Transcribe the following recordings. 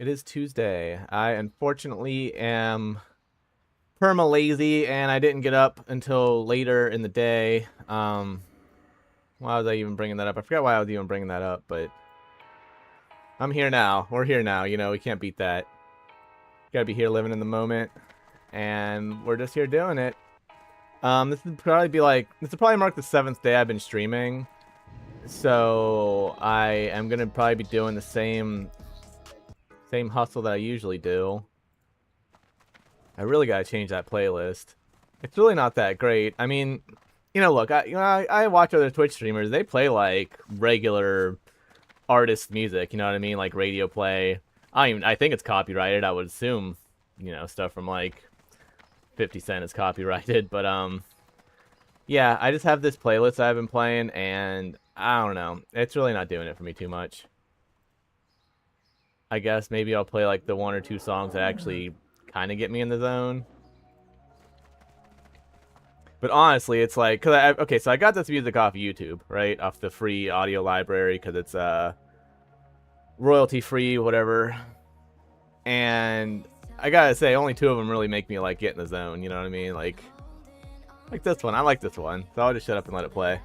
It is Tuesday. I unfortunately am perma-lazy, and I didn't get up until later in the day. Why was I even bringing that up? I forgot why I was even bringing that up, but I'm here now. We're here now. You know, we can't beat that. Gotta be here living in the moment, and we're just here doing it. This would probably mark the 7th day I've been streaming. So I am gonna probably be doing the same hustle that I usually do. I really gotta change that playlist. It's really not that great. I mean, look, I watch other Twitch streamers. They play like regular artist music. You know what I mean? Like radio play. I think it's copyrighted. I would assume, stuff from like 50 Cent is copyrighted. But yeah, I just have this playlist I've been playing, and I don't know. It's really not doing it for me too much. I guess maybe I'll play like the 1 or 2 songs that actually kind of get me in the zone. But honestly, it's like, so I got this music off YouTube, right? Off the free audio library, because it's royalty free, whatever. And I gotta say, only 2 of them really make me like get in the zone. You know what I mean? Like this one. I like this one, so I'll just shut up and let it play.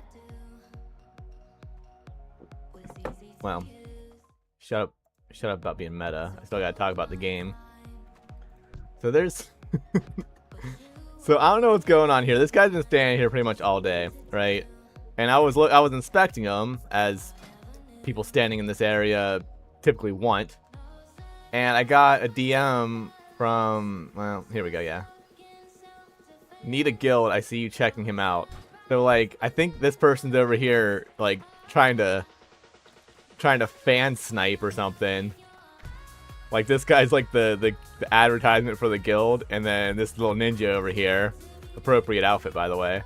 Well, shut up about being meta. I still gotta talk about the game. So there's so I don't know what's going on here. This guy's been standing here pretty much all day, right? And I was inspecting him, as people standing in this area typically want. And I got a DM from, well, here we go, yeah. Need a guild, I see you checking him out. So like, I think this person's over here like trying to fan snipe or something. Like, this guy's like the advertisement for the guild, and then this little ninja over here, appropriate outfit by the way,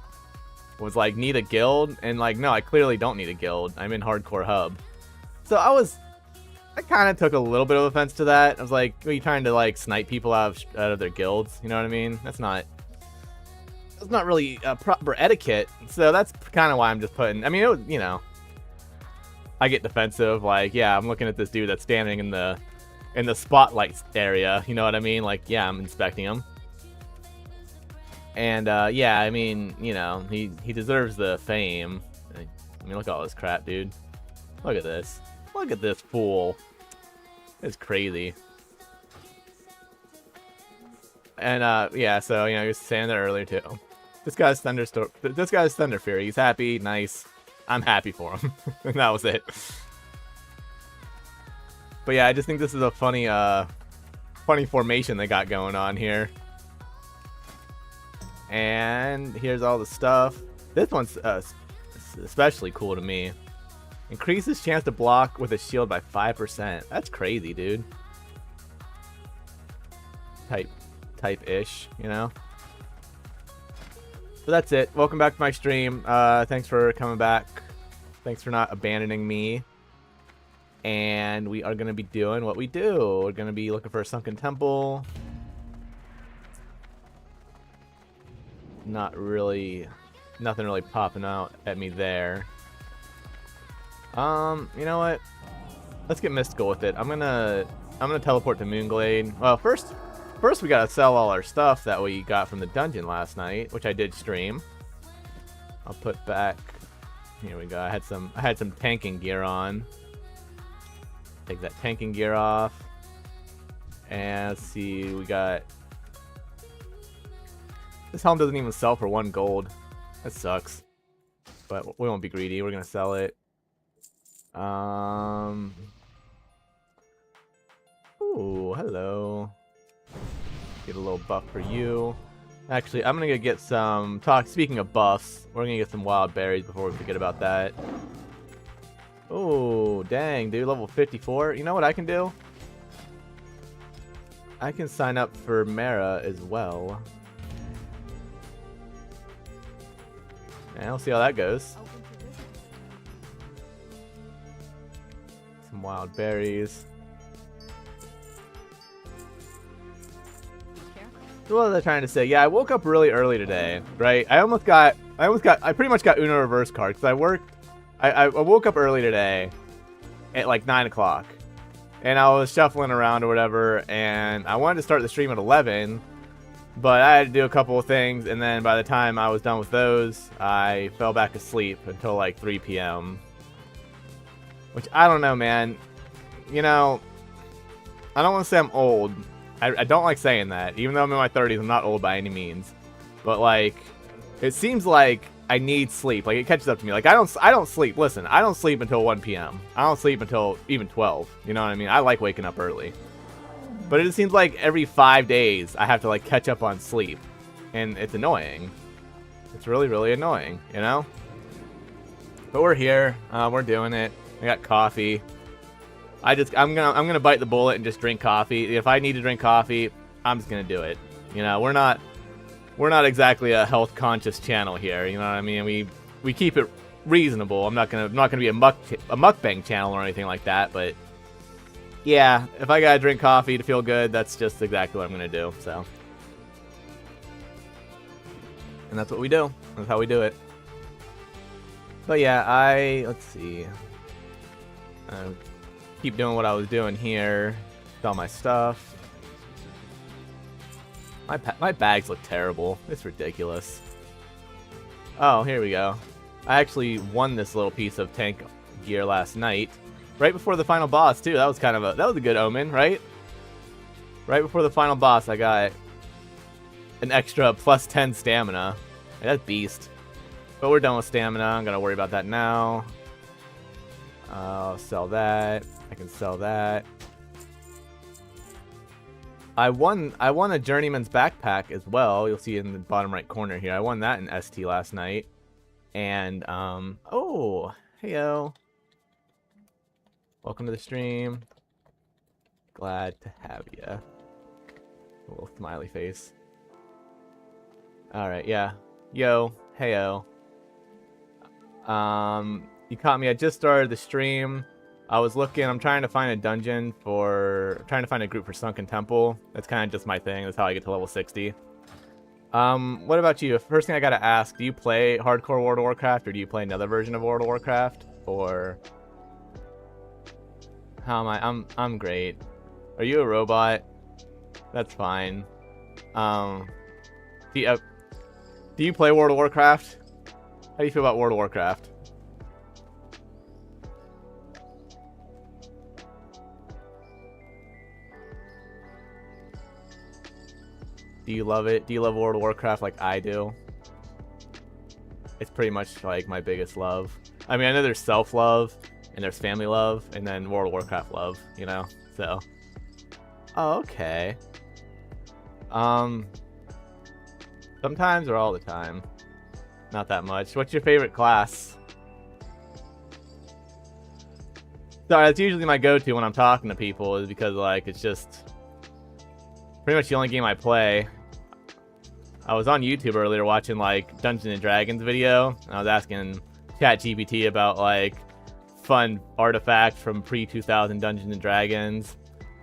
was like, need a guild? And like, no, I clearly don't need a guild. I'm in hardcore hub. So I kind of took a little bit of offense to that. I was like, are you trying to like snipe people out of their guilds? You know what I mean? That's not really proper etiquette. So that's kind of why I'm just putting, I mean, it was, I get defensive, like, yeah, I'm looking at this dude that's standing in the spotlight area, you know what I mean? Like, yeah, I'm inspecting him. And yeah, I mean, he deserves the fame. I mean, look at all this crap, dude. Look at this. Look at this fool. It's crazy. And yeah, so he was saying that earlier too. This guy's Thunder Fury. He's happy, nice. I'm happy for him. And that was it. But yeah, I just think this is a funny formation they got going on here. And here's all the stuff. This one's especially cool to me. Increases chance to block with a shield by 5%. That's crazy, dude. Type-ish, But that's it. Welcome back to my stream. Thanks for coming back. Thanks for not abandoning me. And we are going to be doing what we do. We're going to be looking for a sunken temple. Nothing really popping out at me there. You know what? Let's get mystical with it. I'm gonna teleport to Moonglade. Well, first we gotta sell all our stuff that we got from the dungeon last night, which I did stream. I'll put back. Here we go. I had some tanking gear on. Take that tanking gear off. And let's see, we got. This helm doesn't even sell for 1 gold. That sucks. But we won't be greedy. We're gonna sell it. Ooh, hello. Get a little buff for you. Actually, I'm gonna get some speaking of buffs, we're gonna get some wild berries before we forget about that. Oh, dang, dude, level 54. You know what I can do? I can sign up for Mara as well. And I'll see how that goes. Some wild berries. So what was I trying to say? Yeah, I woke up really early today, right? I pretty much got Uno reverse card because I woke up early today at like 9 o'clock. And I was shuffling around or whatever, and I wanted to start the stream at 11, but I had to do a couple of things, and then by the time I was done with those, I fell back asleep until like 3 p.m. Which, I don't know, man. You know, I don't want to say I'm old. I don't like saying that. Even though I'm in my 30s, I'm not old by any means. But, like, it seems like I need sleep. Like, it catches up to me. Like, I don't sleep. Listen, I don't sleep until 1 p.m. I don't sleep until even 12. You know what I mean? I like waking up early. But it just seems like every 5 days, I have to, like, catch up on sleep. And it's annoying. It's really, really annoying, you know? But we're here. We're doing it. I got coffee. I'm gonna bite the bullet and just drink coffee. If I need to drink coffee, I'm just gonna do it. You know, we're not exactly a health conscious channel here. You know what I mean? We keep it reasonable. I'm not gonna be a mukbang channel or anything like that. But yeah, if I gotta drink coffee to feel good, that's just exactly what I'm gonna do. So, and that's what we do. That's how we do it. But yeah, let's see. Keep doing what I was doing here. All my stuff. My bags look terrible. It's ridiculous. Oh, here we go. I actually won this little piece of tank gear last night, right before the final boss too. That was a good omen, right? Right before the final boss, I got an extra plus 10 stamina. Hey, that's beast. But we're done with stamina. I'm gonna worry about that now. I'll sell that. I can sell that. I won a journeyman's backpack as well. You'll see it in the bottom right corner here. I won that in ST last night. And oh, heyo. Welcome to the stream. Glad to have you. A little smiley face. All right, yeah. Yo, heyo. You caught me. I just started the stream. I was looking. I'm trying to find a dungeon trying to find a group for Sunken Temple. That's kind of just my thing. That's how I get to level 60. What about you? First thing I gotta ask: do you play hardcore World of Warcraft, or do you play another version of World of Warcraft, or how am I? I'm great. Are you a robot? That's fine. Do you play World of Warcraft? How do you feel about World of Warcraft? Do you love it? Do you love World of Warcraft like I do? It's pretty much like my biggest love. I mean, I know there's self-love, and there's family love, and then World of Warcraft love, you know? So. Oh, okay. Sometimes or all the time? Not that much. What's your favorite class? Sorry, that's usually my go-to when I'm talking to people, is because, like, it's just pretty much the only game I play. I was on YouTube earlier watching, like, Dungeons & Dragons video, and I was asking ChatGPT about, like, fun artifacts from pre-2000 Dungeons & Dragons.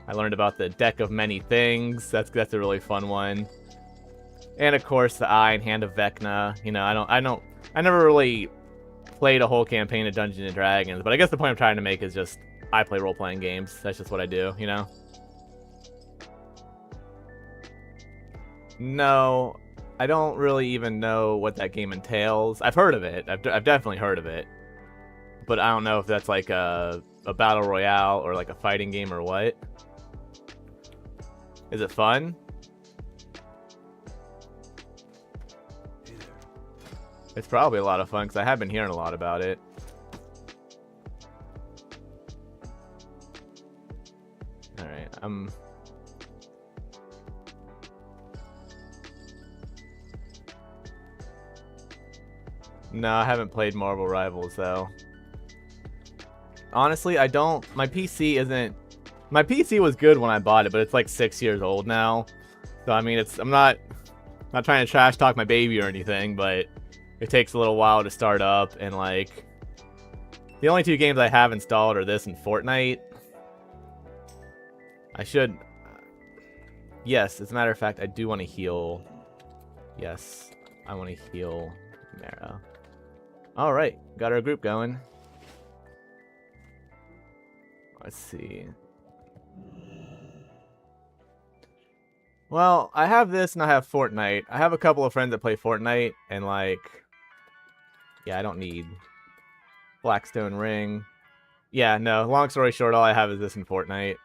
I learned about the Deck of Many Things. That's a really fun one. And, of course, the Eye and Hand of Vecna. You know, I never really played a whole campaign of Dungeons & Dragons, but I guess the point I'm trying to make is just I play role-playing games. That's just what I do, you know? No, I don't really even know what that game entails. I've heard of it. I've definitely heard of it. But I don't know if that's like a battle royale or like a fighting game or what. Is it fun? It's probably a lot of fun because I have been hearing a lot about it. Alright, No, I haven't played Marvel Rivals though. Honestly, I don't. My PC was good when I bought it, but it's like 6 years old now. So I mean, I'm not trying to trash talk my baby or anything, but it takes a little while to start up, and like the only two games I have installed are this and Fortnite. I should. Yes, as a matter of fact, I do want to heal. Yes, I want to heal Mara. All right, got our group going. Let's see. Well, I have this and I have Fortnite. I have a couple of friends that play Fortnite, and like, yeah, I don't need Blackstone Ring. Yeah, no, long story short, all I have is this in Fortnite.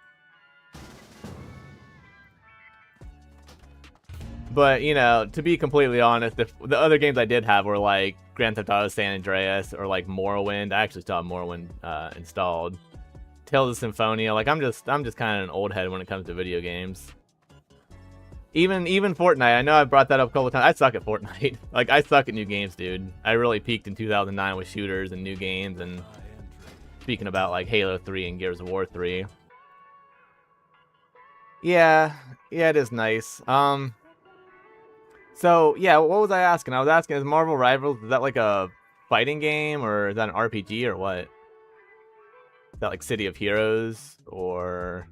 But, you know, to be completely honest, if the other games I did have were like Grand Theft Auto San Andreas or like Morrowind. I actually still have Morrowind installed. Tales of Symphonia. Like, I'm just kind of an old head when it comes to video games. Even Fortnite. I know I brought that up a couple of times. I suck at Fortnite. Like, I suck at new games, dude. I really peaked in 2009 with shooters and new games, and speaking about like Halo 3 and Gears of War 3. Yeah, it is nice. So, yeah, what was I asking? I was asking, is Marvel Rivals, is that like a fighting game, or is that an RPG, or what? Is that like City of Heroes, or...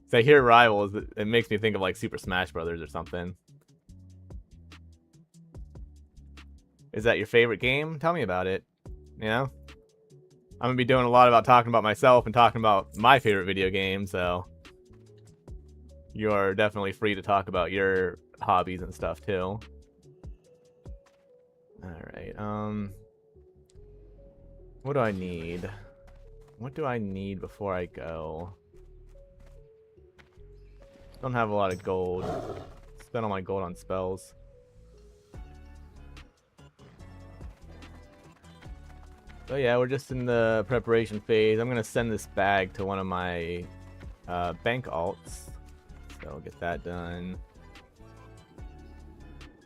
So I hear Rivals, it makes me think of like Super Smash Brothers or something. Is that your favorite game? Tell me about it. You know? I'm going to be doing a lot about talking about myself and talking about my favorite video game, so... You are definitely free to talk about your hobbies and stuff, too. Alright, what do I need? What do I need before I go? Don't have a lot of gold. Spent all my gold on spells. So yeah, we're just in the preparation phase. I'm gonna send this bag to one of my bank alts. So I'll get that done.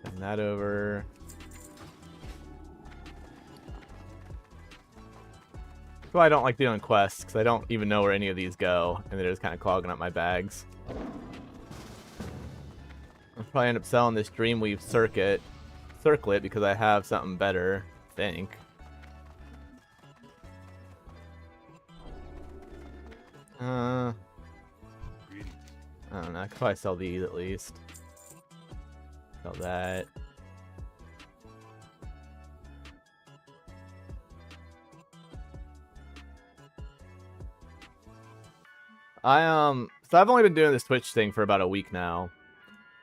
Send that over. That's why I don't like doing quests, because I don't even know where any of these go, and they're just kind of clogging up my bags. I'll probably end up selling this Dreamweave circlet because I have something better, I think. I don't know, I could probably sell these at least. Sell that. So I've only been doing this Twitch thing for about a week now.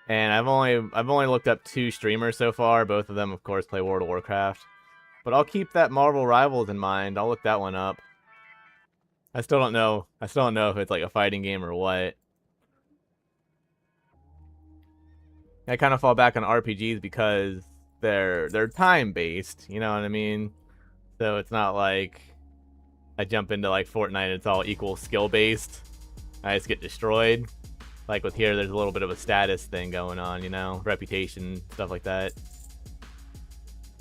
And I've only looked up 2 streamers so far. Both of them, of course, play World of Warcraft. But I'll keep that Marvel Rivals in mind. I'll look that one up. I still don't know if it's like a fighting game or what. I kind of fall back on RPGs because they're time based, you know what I mean? So it's not like I jump into like Fortnite and it's all equal skill based. I just get destroyed. Like with here, there's a little bit of a status thing going on, you know, reputation, stuff like that.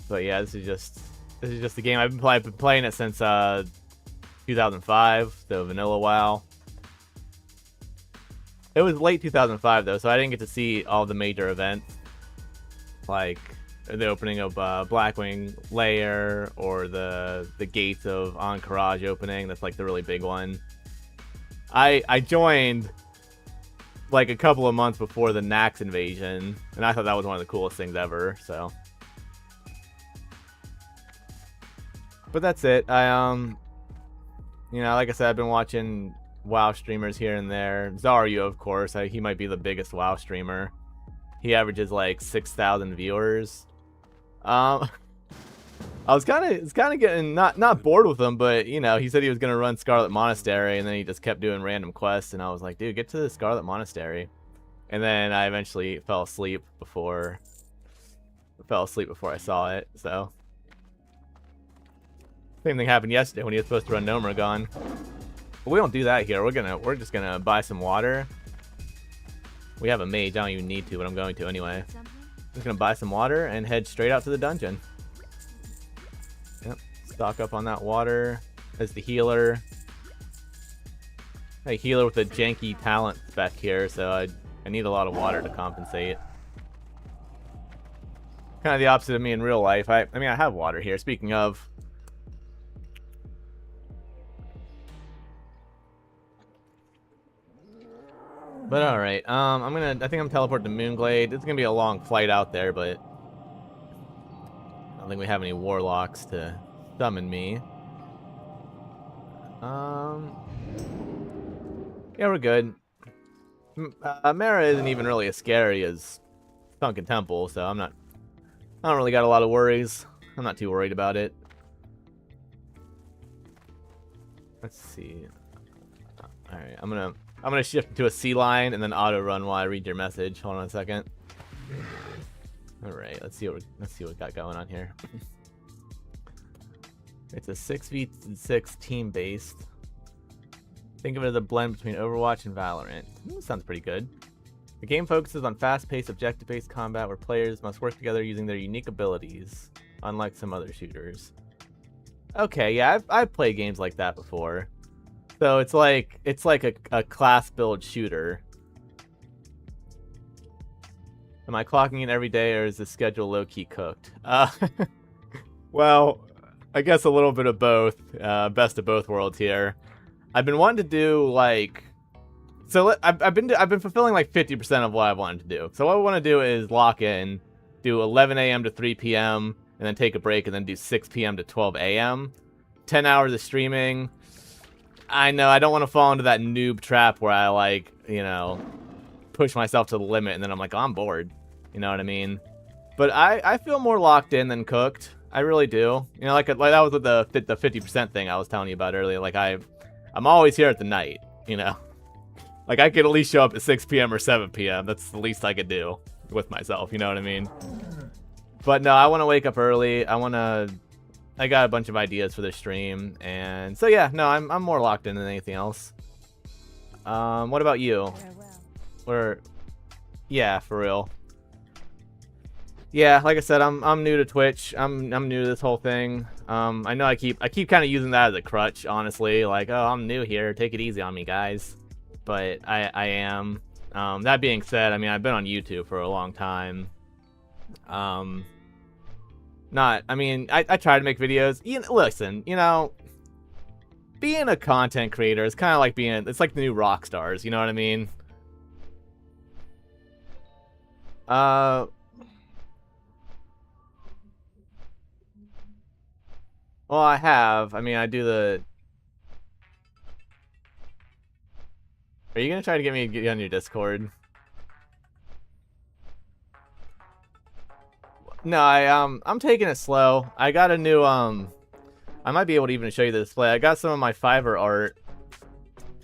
But yeah, this is just the game. I've been playing it since 2005, so vanilla WoW. It was late 2005 though, so I didn't get to see all the major events, like the opening of Blackwing Lair or the gates of Ahn'Qiraj opening. That's like the really big one. I joined like a couple of months before the Nax invasion, and I thought that was one of the coolest things ever. So, but that's it. You know, like I said, I've been watching WoW streamers here and there. Zaryu, of course, he might be the biggest WoW streamer. He averages like 6,000 viewers. I was kind of getting not bored with him, but you know, he said he was gonna run Scarlet Monastery, and then he just kept doing random quests, and I was like, dude, get to the Scarlet Monastery. And then I eventually fell asleep before I saw it. So same thing happened yesterday when he was supposed to run Gnomeregan. But we don't do that here. We're just gonna buy some water. We have a mage. I don't even need to, but I'm going to anyway. Just gonna buy some water and head straight out to the dungeon. Yep. Stock up on that water as the healer. A healer with a janky talent spec here, so I need a lot of water to compensate. Kind of the opposite of me in real life. I mean, I have water here. Speaking of. But alright, I think I'm teleporting to Moonglade. It's gonna be a long flight out there, but I don't think we have any warlocks to summon me. Yeah, we're good. Mara isn't even really as scary as Sunken Temple, so I don't really got a lot of worries. I'm not too worried about it. Let's see. All right, I'm gonna shift to a C line and then auto run while I read your message. Hold on a second. All right, let's see what we got going on here. It's a 6v6 team based. Think of it as a blend between Overwatch and Valorant. Ooh, sounds pretty good. The game focuses on fast-paced, objective-based combat where players must work together using their unique abilities, unlike some other shooters. Okay, yeah, I've played games like that before. So it's like a class build shooter. Am I clocking in every day, or is the schedule low-key cooked? Well, I guess a little bit of both. Best of both worlds here. I've been wanting to do like, so I've been fulfilling like 50% of what I wanted to do. So what I want to do is lock in, do 11 a.m. to 3 p.m. and then take a break and then do 6 p.m. to 12 a.m. 10 hours of streaming. I know I don't want to fall into that noob trap where I like, you know, push myself to the limit and then I'm like, oh, I'm bored. You know what I mean? But I feel more locked in than cooked. I really do. You know, like that was with the 50% thing I was telling you about earlier. Like I'm always here at the night, you know? Like, I could at least show up at 6 p.m. or 7 p.m. That's the least I could do with myself, you know what I mean? But no, I want to wake up early. I got a bunch of ideas for this stream. And so, yeah, no, I'm more locked in than anything else. What about you? Yeah, for real. Yeah, like I said, I'm new to Twitch. I'm new to this whole thing. I know I keep kind of using that as a crutch, honestly. Like, oh, I'm new here. Take it easy on me, guys. But I am. That being said, I mean, I've been on YouTube for a long time. I try to make videos. Listen, you know, being a content creator is kind of like it's like the new rock stars. You know what I mean? Well, I have. I mean, I do the... Are you gonna try to get me to get on your Discord? No, I'm taking it slow. I got a new, I might be able to even show you the display. I got some of my Fiverr art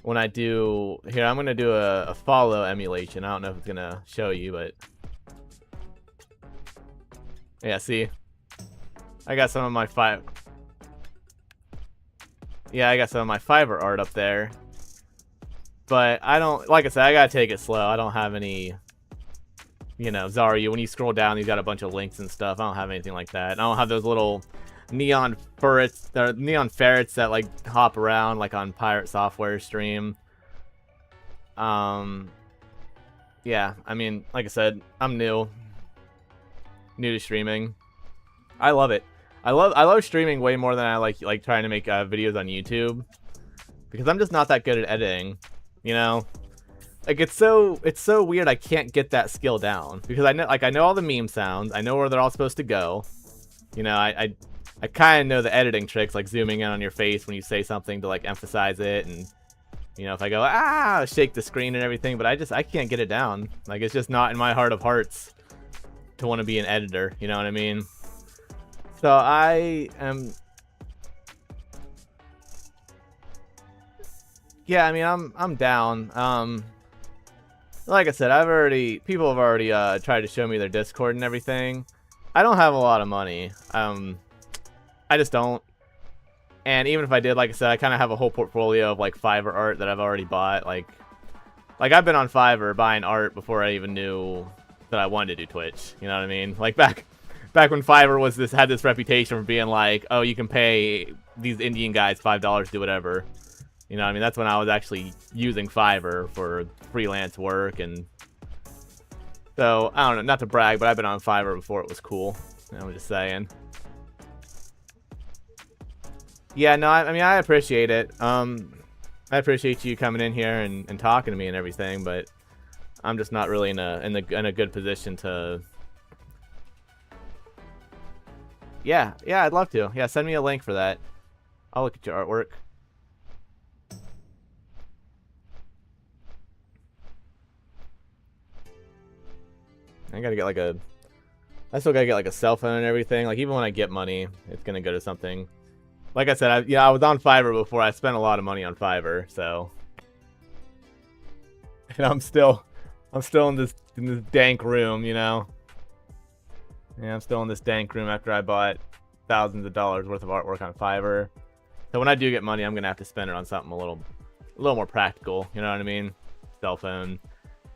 when I do... Here, I'm gonna do a follow emulation. I don't know if it's gonna show you, but... Yeah, see? I got some of my Yeah, I got some of my Fiverr art up there. But I don't... Like I said, I gotta take it slow. I don't have any... You know, Zarya, when you scroll down, you've got a bunch of links and stuff. I don't have anything like that. I don't have those little neon ferrets that, like, hop around, like, on Pirate Software stream. Yeah, I mean, like I said, I'm new to streaming. I love it. I love streaming way more than I like trying to make videos on YouTube, because I'm just not that good at editing, you know? Like, it's so weird I can't get that skill down, because I know all the meme sounds, I know where they're all supposed to go. You know, I kind of know the editing tricks, like zooming in on your face when you say something to, like, emphasize it, and, you know, if I go, shake the screen and everything, but I can't get it down. Like, it's just not in my heart of hearts to want to be an editor, you know what I mean? So I am... Yeah, I mean, I'm down. Like I said, people have already tried to show me their Discord and everything. I don't have a lot of money. I just don't. And even if I did, like I said, I kind of have a whole portfolio of, like, Fiverr art that I've already bought. Like I've been on Fiverr buying art before I even knew that I wanted to do Twitch. You know what I mean? Like, back when Fiverr had this reputation for being like, oh, you can pay these Indian guys $5 to do whatever. You know what I mean? That's when I was actually using Fiverr for freelance work. And so, I don't know, not to brag, but I've been on Fiverr before it was cool. I'm just saying. Yeah, no, I mean, I appreciate it. I appreciate you coming in here and talking to me and everything, but I'm just not really in a good position to... Yeah, I'd love to. Yeah, send me a link for that. I'll look at your artwork. I gotta get like a... I still gotta get like a cell phone and everything. Like even when I get money, it's gonna go to something. Like I said, I was on Fiverr before. I spent a lot of money on Fiverr, so... And I'm still in this dank room, you know? Yeah, I'm still in this dank room after I bought thousands of dollars worth of artwork on Fiverr. So when I do get money, I'm gonna have to spend it on something a little more practical. You know what I mean? Cell phone.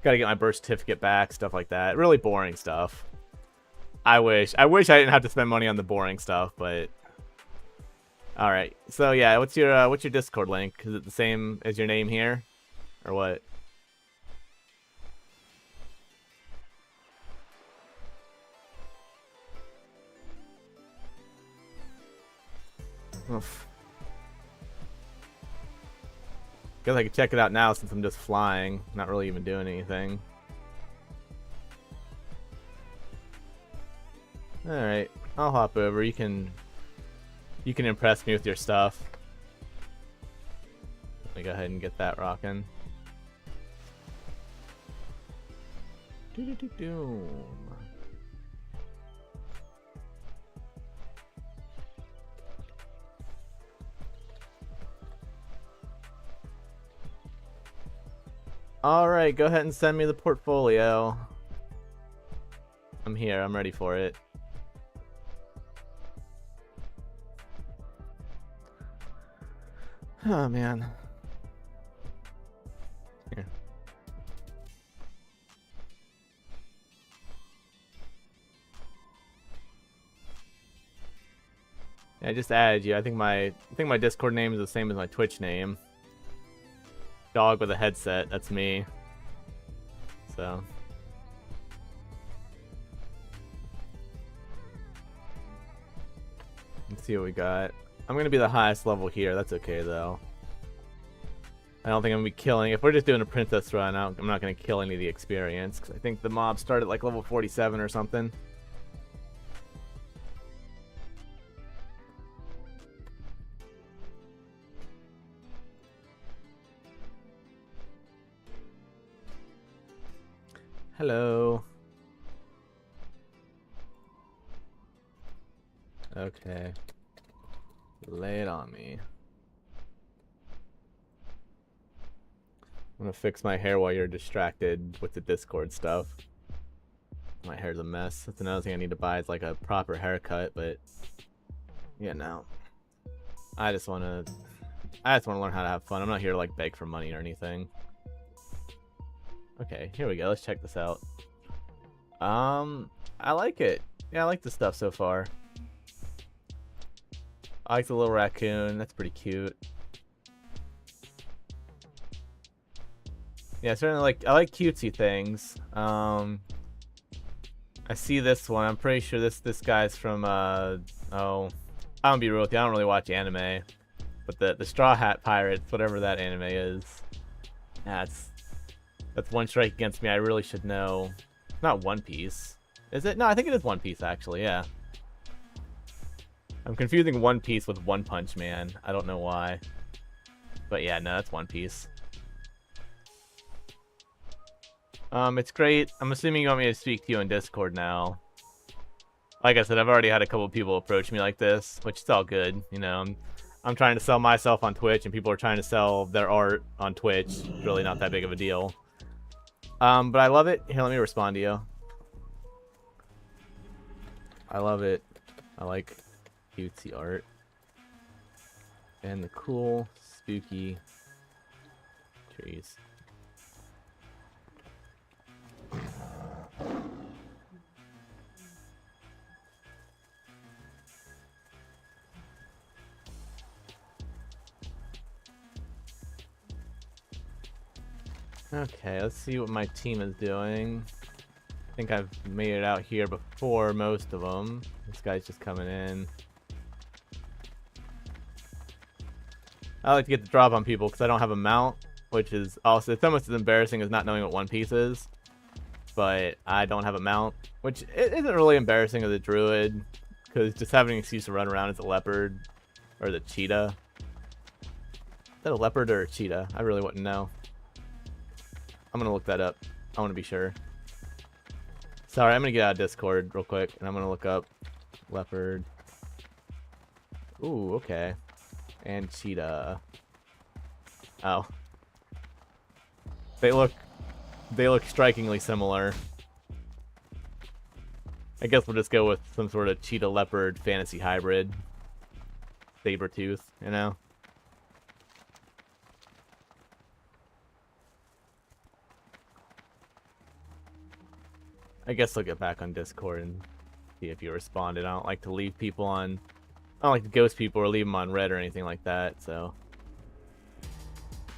Gotta get my birth certificate back, stuff like that. Really boring stuff. I wish I didn't have to spend money on the boring stuff, but all right. So yeah, what's your Discord link? Is it the same as your name here, or what? Oof. Guess I could check it out now since I'm just flying, not really even doing anything. All right, I'll hop over. You can impress me with your stuff. Let me go ahead and get that rocking. Doo-doo-doo-doo. Alright, go ahead and send me the portfolio. I'm here, I'm ready for it. Oh man. Here. Yeah, I just added you. I think my Discord name is the same as my Twitch name. Dog with a headset, that's me. So let's see what we got. I'm gonna be the highest level here, that's okay though. I don't think I'm gonna be killing. If we're just doing a princess run, I'm not gonna kill any of the experience, because I think the mob started like level 47 or something. Hello. Okay. Lay it on me. I'm gonna fix my hair while you're distracted with the Discord stuff. My hair's a mess. That's another thing I need to buy. Is like a proper haircut, but yeah, no. I just wanna learn how to have fun. I'm not here to like beg for money or anything. Okay, here we go. Let's check this out. I like it. Yeah, I like the stuff so far. I like the little raccoon. That's pretty cute. Yeah, certainly I like cutesy things. I see this one. I'm pretty sure this guy's from oh, I'm gonna be real with you. I don't really watch anime, but the Straw Hat Pirates, whatever that anime is, that's one strike against me. I really should know. Not One Piece, is it? No, I think it is One Piece actually. Yeah. I'm confusing One Piece with One Punch Man. I don't know why. But yeah, no, that's One Piece. It's great. I'm assuming you want me to speak to you in Discord now. Like I said, I've already had a couple of people approach me like this, which is all good. You know, I'm trying to sell myself on Twitch, and people are trying to sell their art on Twitch. It's really not that big of a deal. But I love it. Here, let me respond to you. I love it. I like cutesy art. And the cool, spooky trees. Okay, let's see what my team is doing. I think I've made it out here before most of them. This guy's just coming in. I like to get the drop on people because I don't have a mount, which is also, it's almost as embarrassing as not knowing what One Piece is. But I don't have a mount, which isn't really embarrassing as a druid, because just having an excuse to run around as a leopard or the cheetah. Is that a leopard or a cheetah? I really wouldn't know. I'm gonna look that up. I want to be sure. Sorry, I'm gonna get out of Discord real quick, and I'm gonna look up leopard. Ooh, okay. And cheetah. Oh. They look strikingly similar. I guess we'll just go with some sort of cheetah leopard fantasy hybrid. Saber tooth, you know? I guess I'll get back on Discord and see if you responded. I don't like to leave people on... I don't like to ghost people or leave them on red or anything like that, so...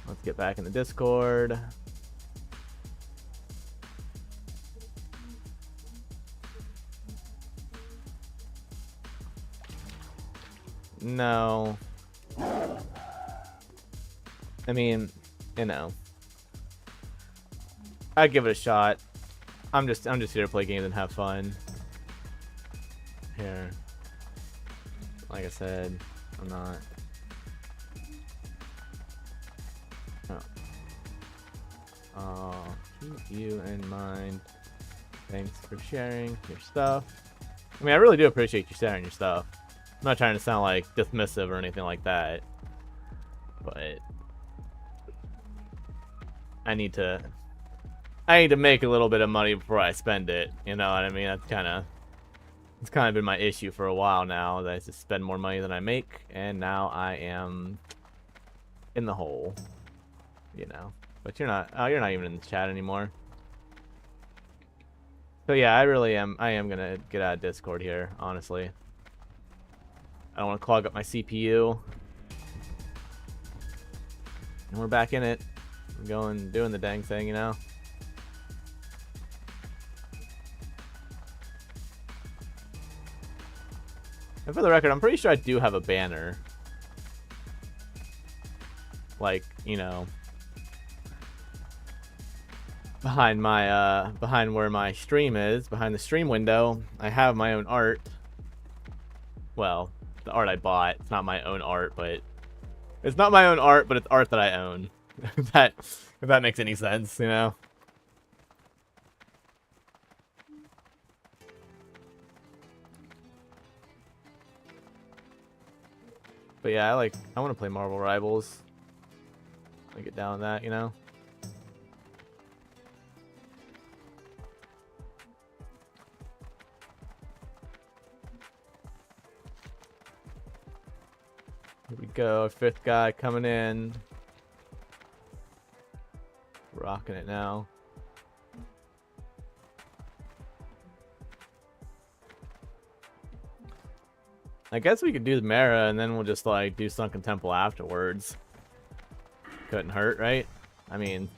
Let's get back in the Discord. No. I mean, you know. I'd give it a shot. I'm just here to play games and have fun. Here. Like I said, I'm not. Oh. I'll keep you in mind. Thanks for sharing your stuff. I mean, I really do appreciate you sharing your stuff. I'm not trying to sound like dismissive or anything like that, but I need to make a little bit of money before I spend it. You know what I mean? It's kind of been my issue for a while now, that I just spend more money than I make, and now I am in the hole. You know, but you're not. Oh, you're not even in the chat anymore. So yeah, I am gonna get out of Discord here, honestly. I don't want to clog up my CPU. And we're back in it. We're doing the dang thing, you know? And for the record, I'm pretty sure I do have a banner. Like, you know, behind my behind where my stream is, behind the stream window, I have my own art. Well, the art I bought. It's not my own art, but it's not my own art, but it's art that I own. if that makes any sense, you know. But yeah, I want to play Marvel Rivals. I get down with that, you know. Here we go, fifth guy coming in. Rocking it now. I guess we could do the Mara and then we'll just like do Sunken Temple afterwards. Couldn't hurt, right? I mean,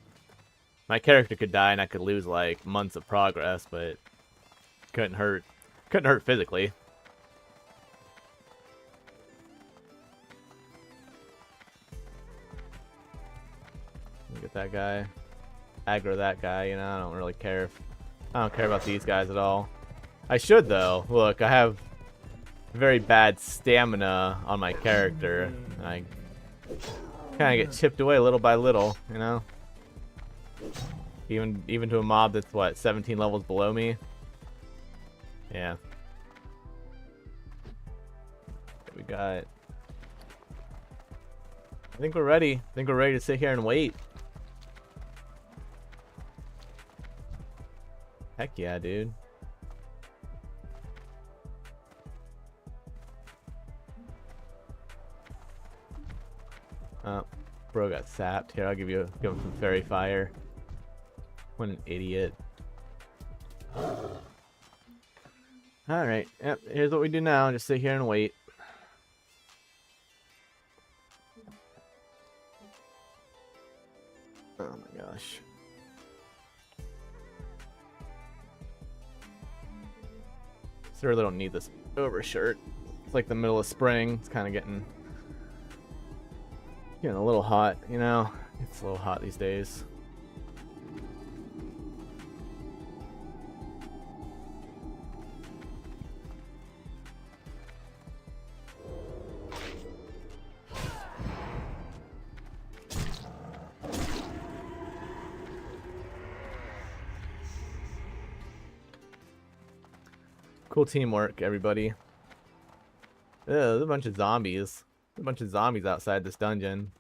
my character could die and I could lose like months of progress, but couldn't hurt. Couldn't hurt physically. Look at that guy. Aggro that guy, you know, I don't really care. I don't care about these guys at all. I should though. Look, I have very bad stamina on my character. I kind of get chipped away little by little, you know? Even to a mob that's what, 17 levels below me? Yeah. We got... I think we're ready. I think we're ready to sit here and wait. Heck yeah, dude. Oh, bro got sapped. Here, I'll give him some fairy fire. What an idiot. Alright, yep, here's what we do now. Just sit here and wait. Oh my gosh. So really don't need this overshirt. It's like the middle of spring. It's kind of getting a little hot, you know? It's a little hot these days. Cool teamwork, everybody. There's a bunch of zombies. There's a bunch of zombies outside this dungeon.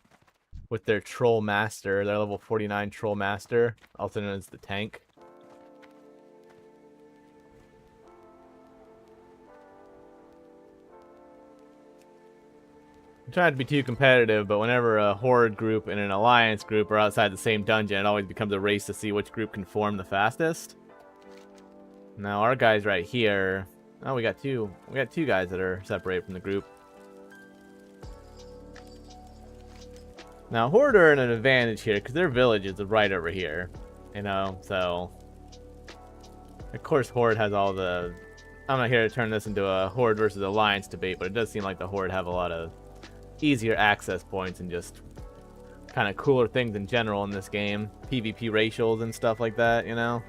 With their troll master, their level 49 troll master, also known as the tank. I'm trying to be too competitive, but whenever a horde group and an alliance group are outside the same dungeon, it always becomes a race to see which group can form the fastest. Now our guy's right here. Oh, we got two guys that are separated from the group. Now horde are in an advantage here because their village is right over here, you know. So of course horde has all the. I'm not here to turn this into a horde versus alliance debate, but it does seem like the horde have a lot of easier access points and just kind of cooler things in general in this game. PvP racials and stuff like that, you know.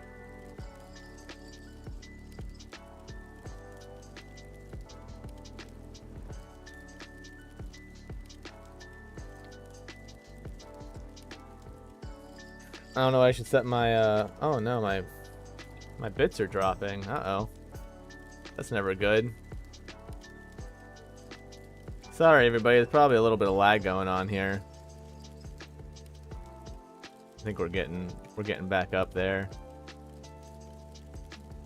I don't know. I should set my. Oh no, my bits are dropping. Uh-oh, that's never good. Sorry, everybody. There's probably a little bit of lag going on here. I think we're getting back up there.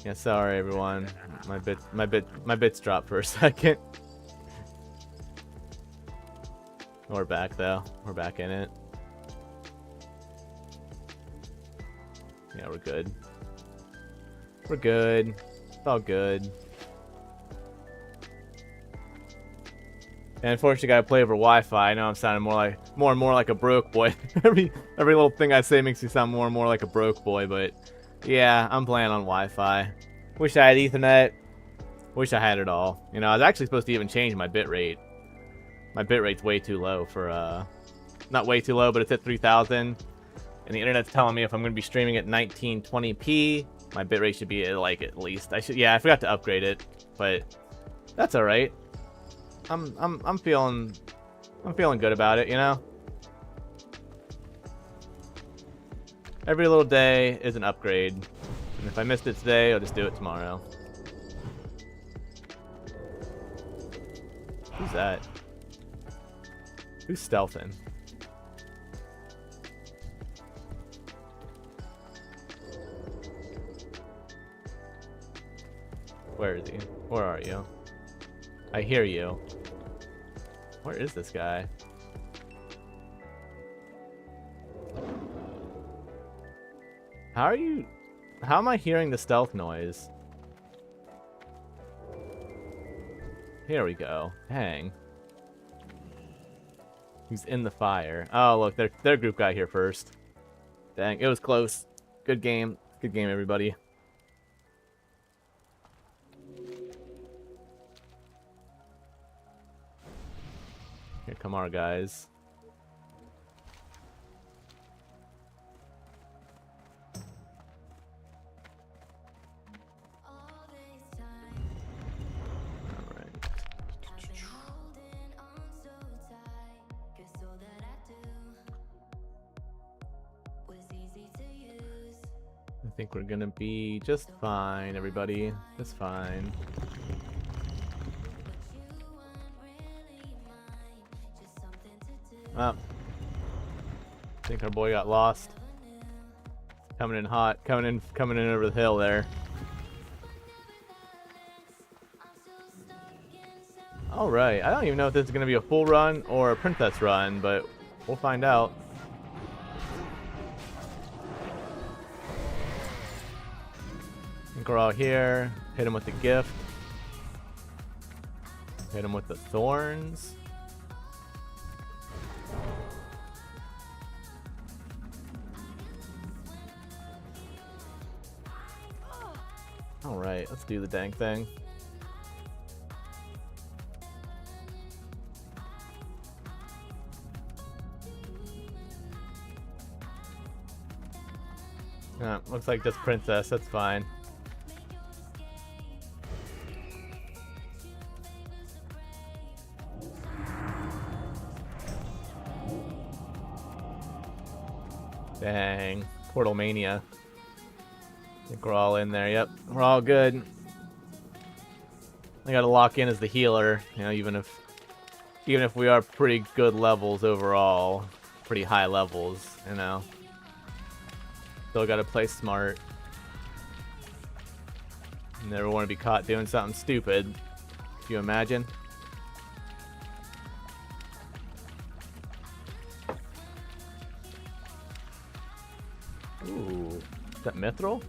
Yeah, sorry everyone. My bits dropped for a second. We're back though. We're back in it. Yeah, we're good. We're good. It's all good. And unfortunately, gotta play over Wi-Fi. I know I'm sounding more and more like a broke boy. every little thing I say makes me sound more and more like a broke boy. But yeah, I'm playing on Wi-Fi. Wish I had Ethernet. Wish I had it all. You know, I was actually supposed to even change my bitrate. My bitrate's way too low for not way too low, but it's at 3000. And the internet's telling me if I'm going to be streaming at 1920p, my bitrate should be at least. Yeah, I forgot to upgrade it, but that's all right. I'm feeling good about it, you know. Every little day is an upgrade, and if I missed it today, I'll just do it tomorrow. Who's that? Who's stealthing? Where is he? Where are you? I hear you. Where is this guy? How am I hearing the stealth noise? Here we go. Dang. He's in the fire. Oh, look, their group got here first. Dang, it was close. Good game. Good game, everybody. Here come our guys. Alright. I think we're gonna be just fine, everybody. Just fine. Oh. I think our boy got lost. Coming in hot. Coming in over the hill there. Alright, I don't even know if this is going to be a full run or a princess run, but we'll find out. I think we're all here. Hit him with the gift. Hit him with the thorns. Alright, let's do the dang thing. Looks like just princess, that's fine. Dang, Portal Mania. I think we're all in there. Yep, we're all good. I gotta lock in as the healer, you know, even if we are pretty good levels overall, pretty high levels, you know. Still gotta play smart. Never want to be caught doing something stupid. Can you imagine? Ooh, is that mithril?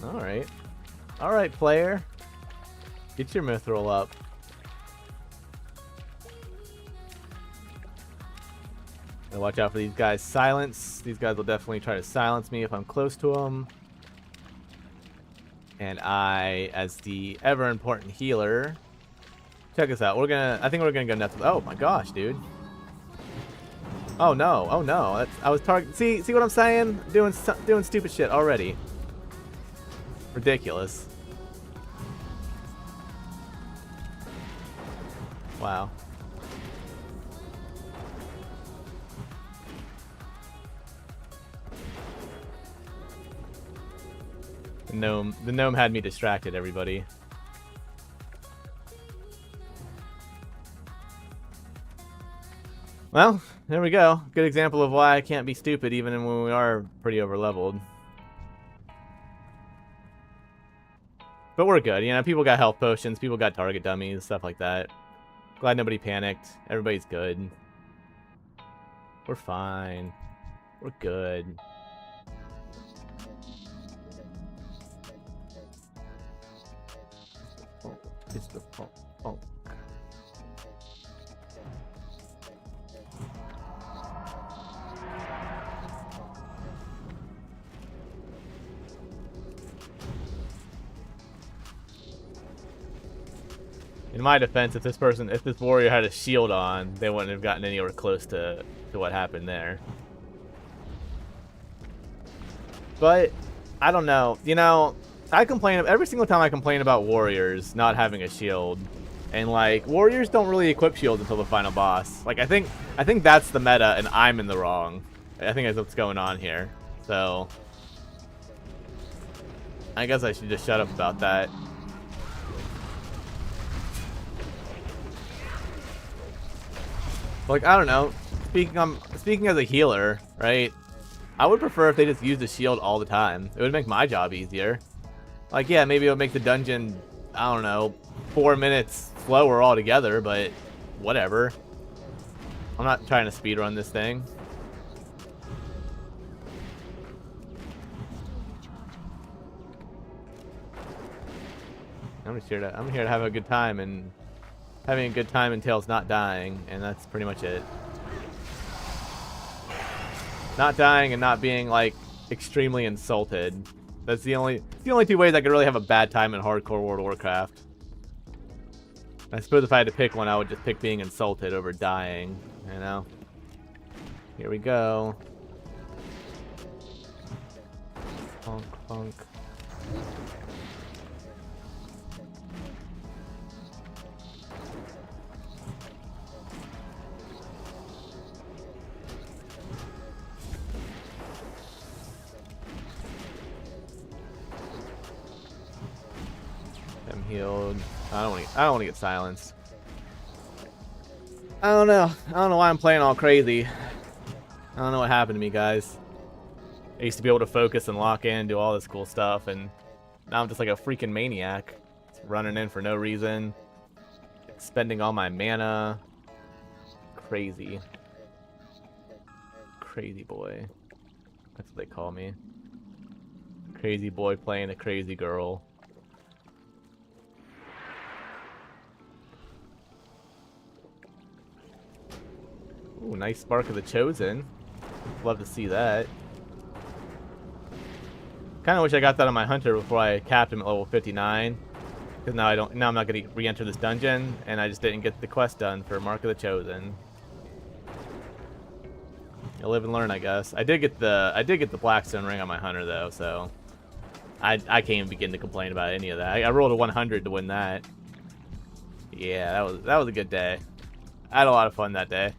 Alright. Alright, player. Get your mithril up. Gotta watch out for these guys' silence. These guys will definitely try to silence me if I'm close to them. And I, as the ever important healer, check this out. I think we're gonna go nuts. Oh my gosh, dude. Oh no, oh no. I was target. See what I'm saying? Doing stupid shit already. Ridiculous. Wow. The gnome had me distracted, everybody. Well, there we go. Good example of why I can't be stupid even when we are pretty overleveled. But we're good, you know, people got health potions, people got target dummies, stuff like that. Glad nobody panicked. Everybody's good. We're fine. We're good. It's the funk. In my defense, if this warrior had a shield on, they wouldn't have gotten anywhere close to what happened there. But I don't know. You know, I complain every single time I complain about warriors not having a shield, and like warriors don't really equip shields until the final boss. Like I think that's the meta, and I'm in the wrong. I think that's what's going on here. So I guess I should just shut up about that. Like I don't know. Speaking as a healer, right? I would prefer if they just used the shield all the time. It would make my job easier. Like, yeah, maybe it would make the dungeon, I don't know, 4 minutes slower altogether, but whatever. I'm not trying to speedrun this thing. I'm here to have a good time, and having a good time entails not dying, and that's pretty much it. Not dying and not being like extremely insulted. That's the only two ways I could really have a bad time in hardcore World of Warcraft. I suppose if I had to pick one, I would just pick being insulted over dying, you know? Here we go. Clunk, clunk. I'm healed. I don't want to get silenced. I don't know why I'm playing all crazy. I don't know what happened to me, guys. I used to be able to focus and lock in, do all this cool stuff, and now I'm just like a freaking maniac. Just running in for no reason. Spending all my mana. Crazy. Crazy boy. That's what they call me. Crazy boy playing a crazy girl. Ooh, nice Spark of the Chosen. Love to see that. Kind of wish I got that on my hunter before I capped him at level 59, because now I'm not going to re-enter this dungeon, and I just didn't get the quest done for Mark of the Chosen. You live and learn, I guess. I did get the Blackstone ring on my hunter though, so I can't even begin to complain about any of that. I rolled a 100 to win that. Yeah, that was a good day. I had a lot of fun that day.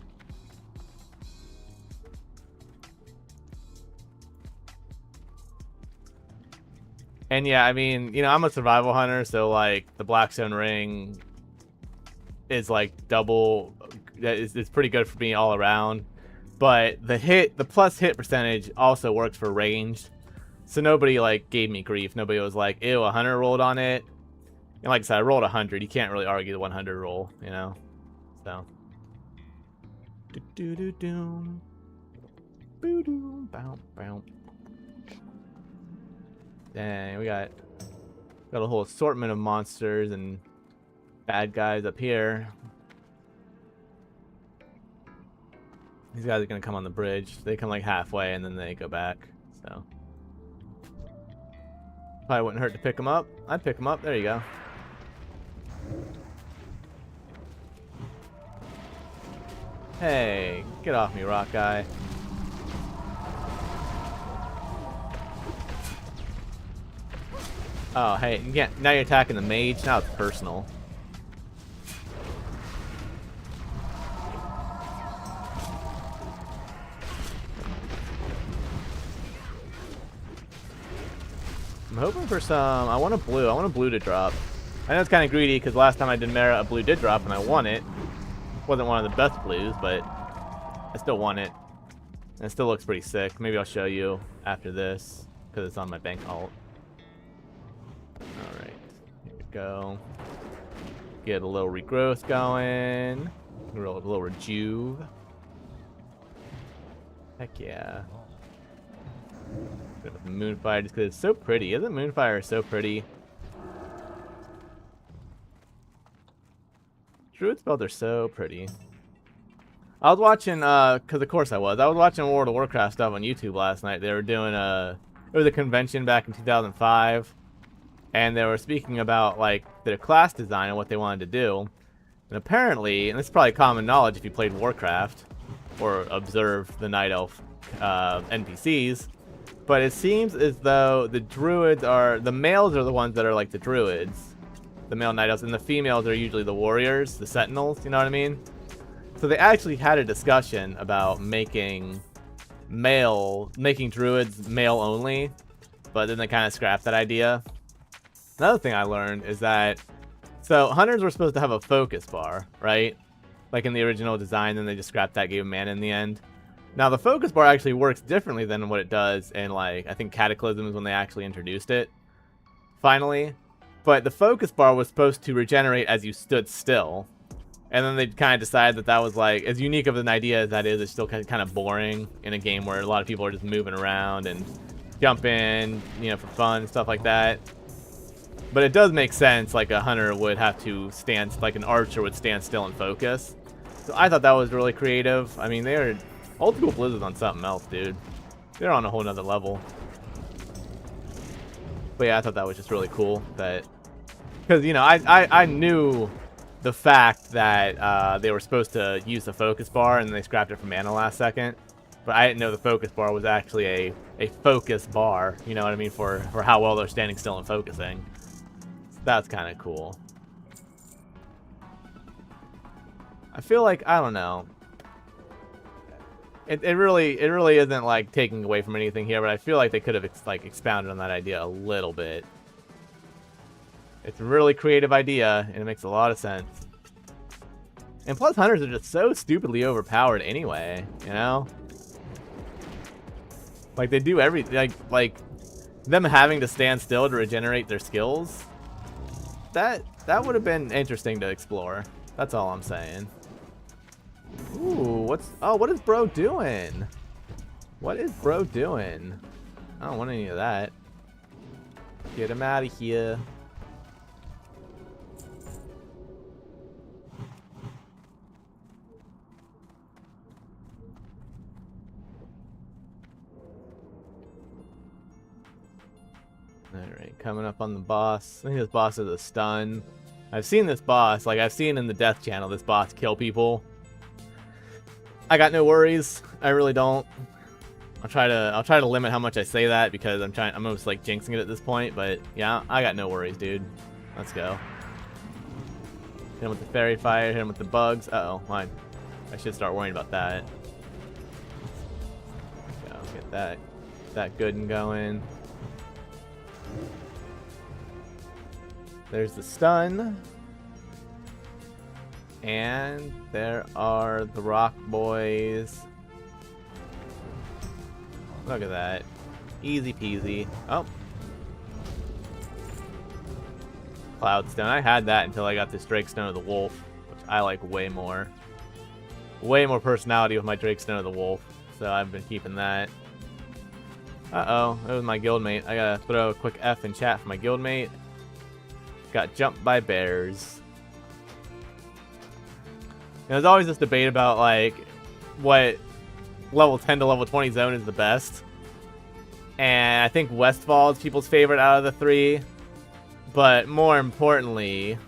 And yeah, I mean, you know, I'm a survival hunter, so like the Blackstone Ring is like double. It's pretty good for me all around. But the plus hit percentage also works for ranged. So nobody like gave me grief. Nobody was like, ew, 100 rolled on it. And like I said, I rolled 100. You can't really argue the 100 roll, you know? So. Do-do-do-doom. Boo-doom. Bow, bow. Dang, we got a whole assortment of monsters and bad guys up here. These guys are gonna come on the bridge. They come like halfway and then they go back. So probably wouldn't hurt to pick them up. I'd pick them up. There you go. Hey, get off me, rock guy. Oh, hey, yeah, now you're attacking the mage. Now it's personal. I'm hoping for some. I want a blue. I want a blue to drop. I know it's kind of greedy because last time I did Mara, a blue did drop and I won it. Wasn't one of the best blues, but I still won it. And it still looks pretty sick. Maybe I'll show you after this because it's on my bank alt. Alright, here we go. Get a little regrowth going. A little rejuve. Heck yeah. With Moonfire just because it's so pretty. Isn't Moonfire so pretty? Druid spells are so pretty. I was watching, because of course I was watching World of Warcraft stuff on YouTube last night. They were doing it was a convention back in 2005. And they were speaking about, like, their class design and what they wanted to do. And apparently, and this is probably common knowledge if you played Warcraft or observed the Night Elf NPCs, but it seems as though the druids are, the males are the ones that are like the druids, the male Night Elves, and the females are usually the warriors, the sentinels, you know what I mean? So they actually had a discussion about making druids male only, but then they kind of scrapped that idea. Another thing I learned is that, so hunters were supposed to have a focus bar, right? Like in the original design, then they just scrapped that, gave a mana in the end. Now the focus bar actually works differently than what it does in, like, I think Cataclysm is when they actually introduced it, finally. But the focus bar was supposed to regenerate as you stood still. And then they kind of decided that that was, like, as unique of an idea as that is, it's still kind of boring in a game where a lot of people are just moving around and jumping, you know, for fun, stuff like that. But it does make sense, like a hunter would have to stand, like an archer would stand still and focus. So I thought that was really creative. I mean, they're old school Blizzard's on something else, dude. They're on a whole nother level. But yeah, I thought that was just really cool. That, because, you know, I knew the fact that they were supposed to use the focus bar and they scrapped it from mana last second. But I didn't know the focus bar was actually a focus bar, you know what I mean, for how well they're standing still and focusing. That's kind of cool. I feel like, I don't know. It really isn't like taking away from anything here, but I feel like they could have expounded on that idea a little bit. It's a really creative idea, and it makes a lot of sense. And plus, hunters are just so stupidly overpowered anyway, you know? Like, they do everything, like them having to stand still to regenerate their skills. That would have been interesting to explore. That's all I'm saying. Ooh, what is bro doing? What is bro doing? I don't want any of that. Get him out of here. Alright, coming up on the boss. I think this boss is a stun. I've seen this boss, like I've seen in the death channel, this boss kill people. I got no worries. I really don't. I'll try to limit how much I say that because I'm almost like jinxing it at this point, but yeah, I got no worries, dude. Let's go. Hit him with the fairy fire, hit him with the bugs. Uh-oh, I should start worrying about that. Let's go, get that good and going. There's the stun. And there are the rock boys. Look at that. Easy peasy. Oh. Cloudstone. I had that until I got this Drakestone of the Wolf, which I like way more. Way more personality with my Drakestone of the Wolf, so I've been keeping that. Uh-oh, it was my guildmate. I gotta throw a quick F in chat for my guildmate. Got jumped by bears. There's always this debate about, like, what level 10 to level 20 zone is the best. And I think Westfall is people's favorite out of the three. But more importantly,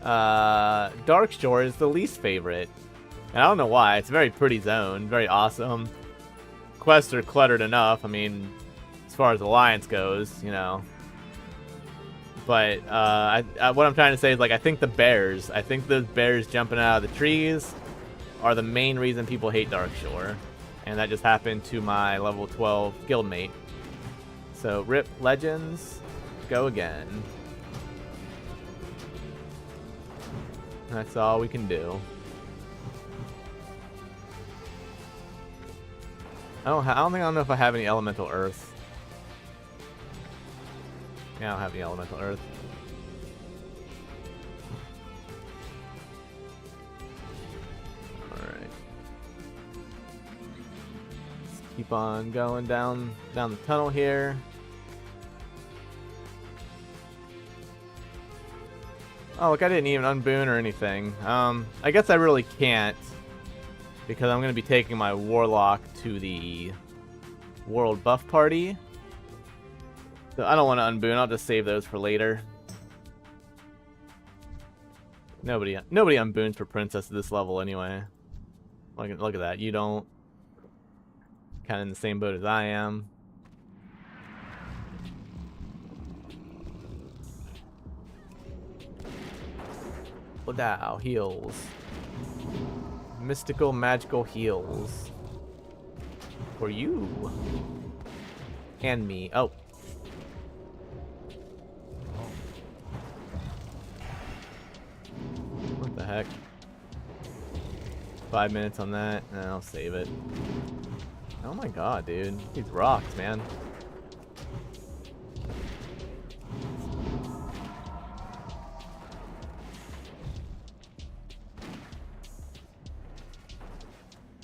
Darkshore is the least favorite. And I don't know why. It's a very pretty zone. Very awesome. Quests are cluttered enough. I mean, as far as Alliance goes, you know. But what I'm trying to say is, like, I think those bears jumping out of the trees are the main reason people hate Darkshore. And that just happened to my level 12 guildmate. So, rip Legends, go again. That's all we can do. I don't know if I have any Elemental Earth. Yeah, I don't have any Elemental Earth. Alright. Let's keep on going down the tunnel here. Oh, look, I didn't even unboon or anything. I guess I really can't, because I'm going to be taking my Warlock to the World Buff Party. So I don't want to unboon. I'll just save those for later. Nobody unboons for Princess at this level anyway. Look at that. You don't. Kind of in the same boat as I am. Wow, heals. Mystical, magical heals. For you. And me. Oh. What the heck? 5 minutes on that. And I'll save it. Oh my god, dude. These rocks, man.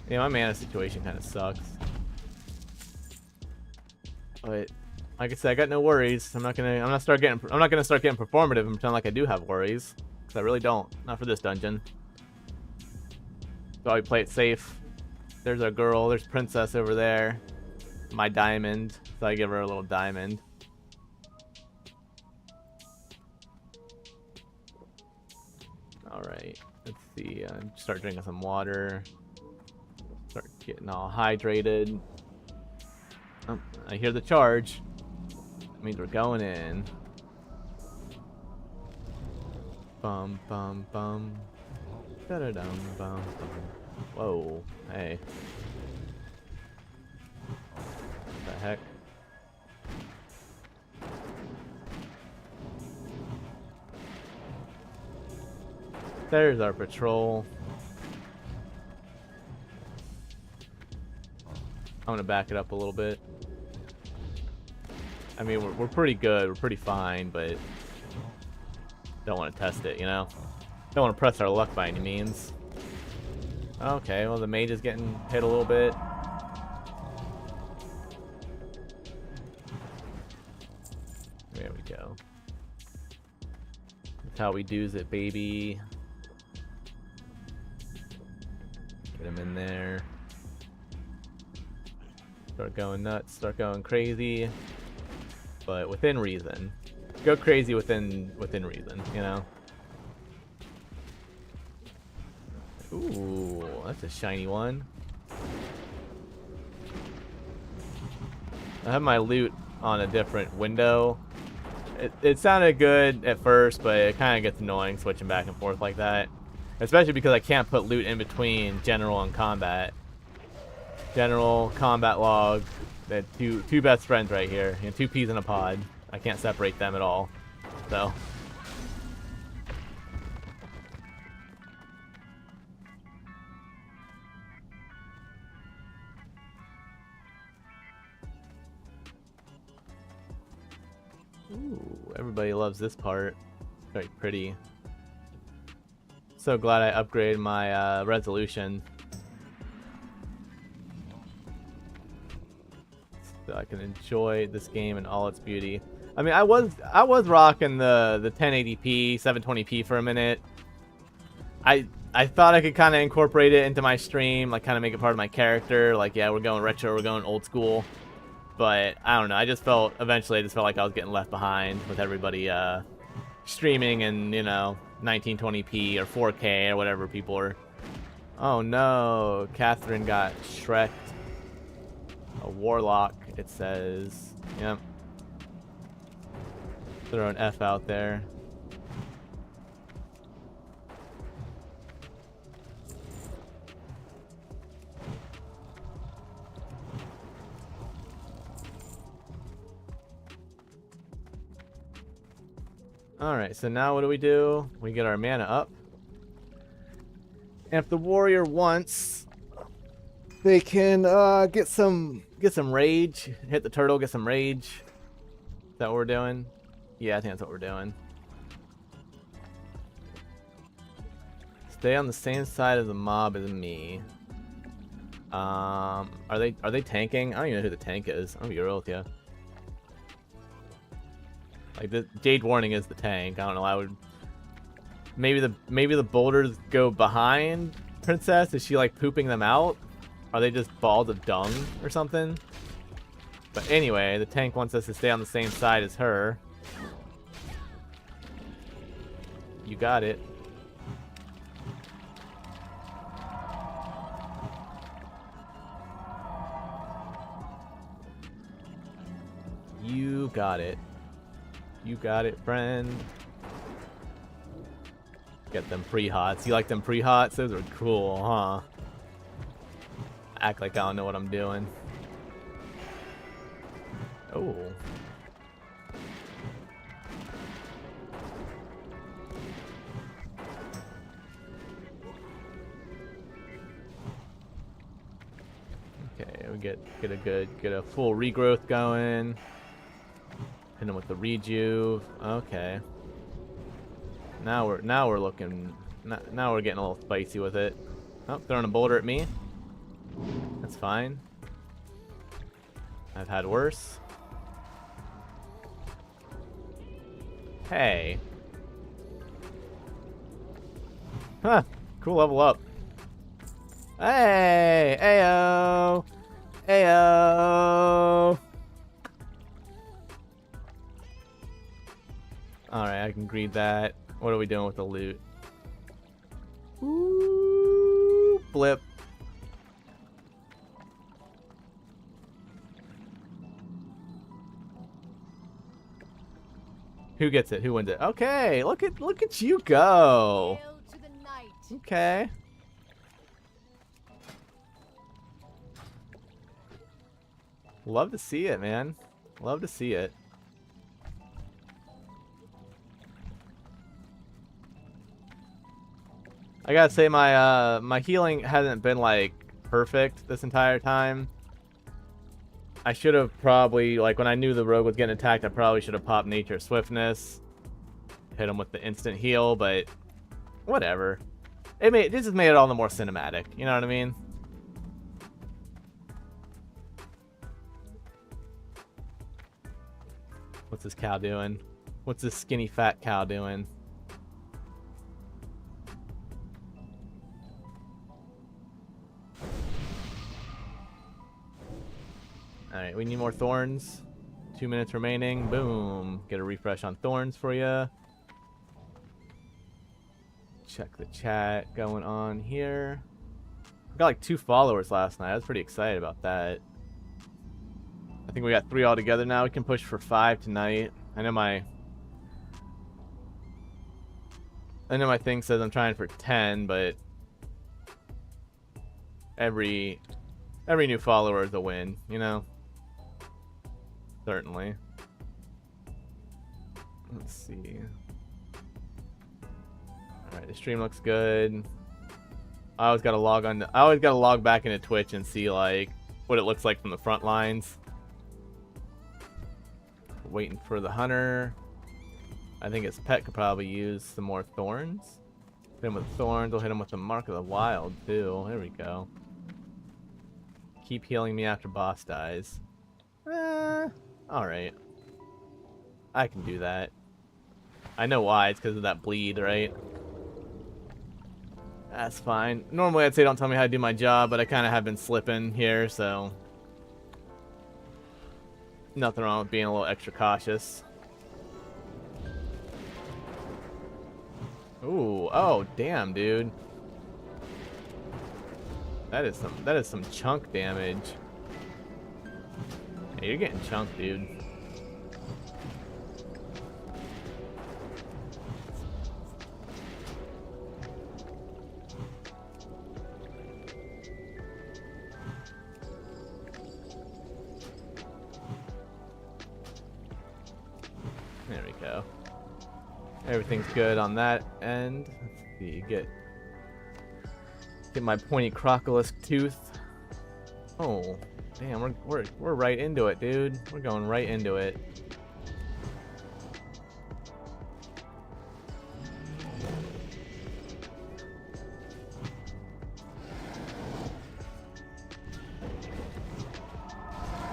Yeah, my mana situation kind of sucks. But like I said, I got no worries. I'm not gonna start getting performative and pretend like I do have worries, because I really don't. Not for this dungeon. So I play it safe. There's our girl. There's Princess over there. My diamond. So I give her a little diamond. All right. Let's see. Start drinking some water. Start getting all hydrated. Oh, I hear the charge. That means we're going in. Bum bum bum. Da da dum bum bum. Whoa, hey. What the heck? There's our patrol. I'm gonna back it up a little bit. I mean, we're pretty good, we're pretty fine, but don't want to test it, you know? Don't want to press our luck by any means. Okay, well the mage is getting hit a little bit. There we go. That's how we do's it, baby. Get him in there. Start going nuts, start going crazy, but within reason. Go crazy within reason, you know? Ooh, that's a shiny one. I have my loot on a different window. It sounded good at first, but it kind of gets annoying switching back and forth like that. Especially because I can't put loot in between general and combat. General, combat log, the two best friends right here. You know, two peas in a pod. I can't separate them at all. So. Ooh, everybody loves this part. Very pretty. So glad I upgraded my resolution. So I can enjoy this game in all its beauty. I mean, I was rocking the 1080p, 720p for a minute. I thought I could kind of incorporate it into my stream, like kind of make it part of my character. Like, yeah, we're going retro, we're going old school. But I don't know. I just felt eventually, I just felt like I was getting left behind with everybody streaming in, you know, 1920p or 4K or whatever people are. Oh no, Catherine got shreked. A Warlock, it says. Yep. Throw an F out there. Alright, so now what do? We get our mana up. And if the warrior wants, they can get some rage. Hit the turtle, get some rage. Is that what we're doing? Yeah, I think that's what we're doing. Stay on the same side of the mob as me. Are they tanking? I don't even know who the tank is. I'll be real with you. Like, the Jade Warning is the tank. I don't know. I would maybe the boulders go behind Princess. Is she like pooping them out? Are they just balls of dung or something? But anyway, the tank wants us to stay on the same side as her. You got it. You got it. You got it, friend. Get them pre-hots. You like them pre-hots? Those are cool, huh? Act like I don't know what I'm doing. Oh. Okay, we get a full regrowth going. Hit him with the rejuve. Okay. Now we're looking. Now we're getting a little spicy with it. Oh, throwing a boulder at me. That's fine. I've had worse. Hey. Huh. Cool level up. Hey! Ayo! Ayo! Alright, I can greed that. What are we doing with the loot? Ooh, blip. Who gets it? Who wins it? Okay, look at you go. Okay. Love to see it, man. Love to see it. I gotta say my healing hasn't been like perfect this entire time. I should have probably, like, when I knew the rogue was getting attacked, I probably should have popped Nature Swiftness. Hit him with the instant heal, but whatever. It just made it all the more cinematic, you know what I mean? What's this cow doing? What's this skinny fat cow doing? Alright, we need more thorns. 2 minutes remaining. Boom. Get a refresh on thorns for you. Check the chat going on here. I got like 2 followers last night. I was pretty excited about that. I think we got 3 all together now. We can push for 5 tonight. I know my thing says I'm trying for 10, but every new follower is a win, you know? Certainly. Let's see. Alright, the stream looks good. I always gotta log back into Twitch and see like what it looks like from the front lines. Waiting for the hunter. I think his pet could probably use some more thorns. Hit him with thorns, we'll hit him with the Mark of the Wild too. There we go. Keep healing me after boss dies. Alright. I can do that. I know why, it's because of that bleed, right? That's fine. Normally I'd say don't tell me how to do my job, but I kind of have been slipping here, so... Nothing wrong with being a little extra cautious. Ooh, oh, damn, dude. That is some chunk damage. Hey, you're getting chunked, dude. There we go. Everything's good on that end. Let's see, get my pointy crocolisk tooth. Oh, damn, we're right into it, dude. We're going right into it.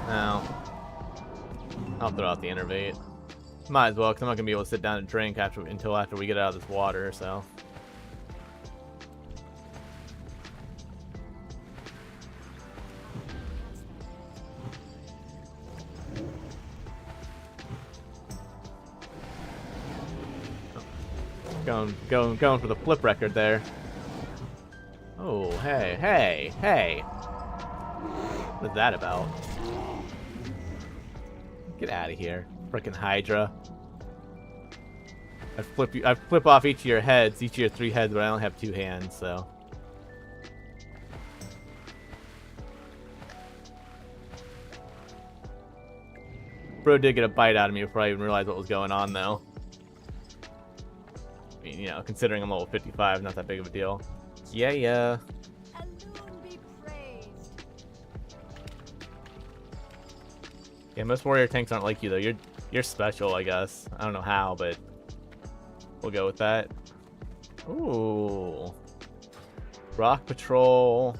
Now, I'll throw out the innervate. Might as well, because I'm not gonna be able to sit down and drink until after we get out of this water. So. Going for the flip record there. Oh, hey. What's that about? Get out of here. Frickin' Hydra. I flip off each of your heads, each of your 3 heads, but I only have 2 hands, so. Bro did get a bite out of me before I even realized what was going on, though. I mean, you know, considering I'm level 55, not that big of a deal. Yeah. Yeah, most warrior tanks aren't like you, though. You're special, I guess. I don't know how, but we'll go with that. Ooh. Rock Patrol.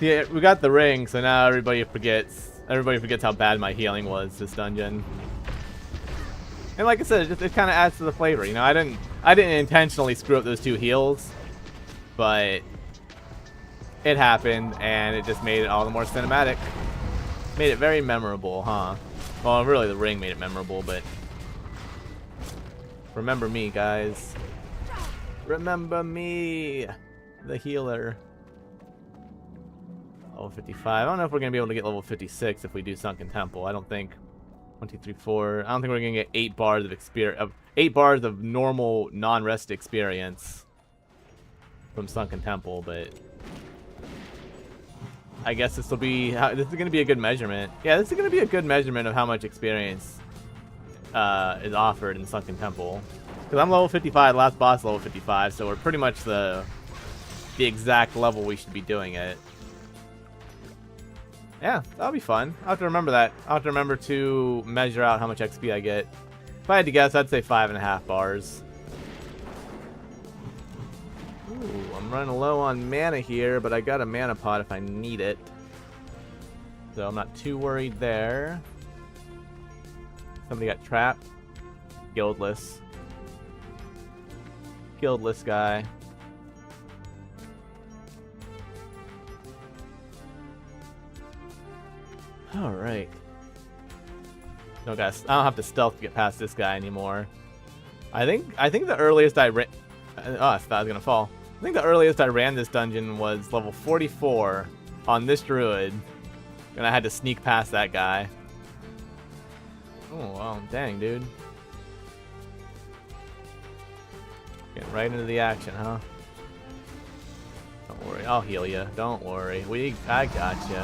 Yeah, we got the ring, so now everybody forgets how bad my healing was this dungeon. And like I said, it kind of adds to the flavor. You know, I didn't intentionally screw up those 2 heals, but it happened, and it just made it all the more cinematic. Made it very memorable, huh? Well, really, the ring made it memorable, but remember me, guys. Remember me, the healer. Level 55. I don't know if we're gonna be able to get level 56 if we do Sunken Temple. I don't think. 1, 2, 3, 4. I don't think we're gonna get 8 bars of experience. 8 bars of normal non-rest experience from Sunken Temple, but I guess this is gonna be a good measurement. Yeah, this is gonna be a good measurement of how much experience is offered in Sunken Temple. Because I'm level 55, last boss level 55, so we're pretty much the exact level we should be doing it. Yeah, that'll be fun. I'll have to remember that. I'll have to remember to measure out how much XP I get. If I had to guess, I'd say 5.5 bars. Ooh, I'm running low on mana here, but I got a mana pot if I need it. So I'm not too worried there. Somebody got trapped. Guildless. Guildless guy. Alright. No, guys, I don't have to stealth to get past this guy anymore. I think the earliest I ran... Oh, I thought I was gonna fall. I think the earliest I ran this dungeon was level 44 on this druid. And I had to sneak past that guy. Oh, well, dang, dude. Getting right into the action, huh? Don't worry, I'll heal you. Don't worry. I got you.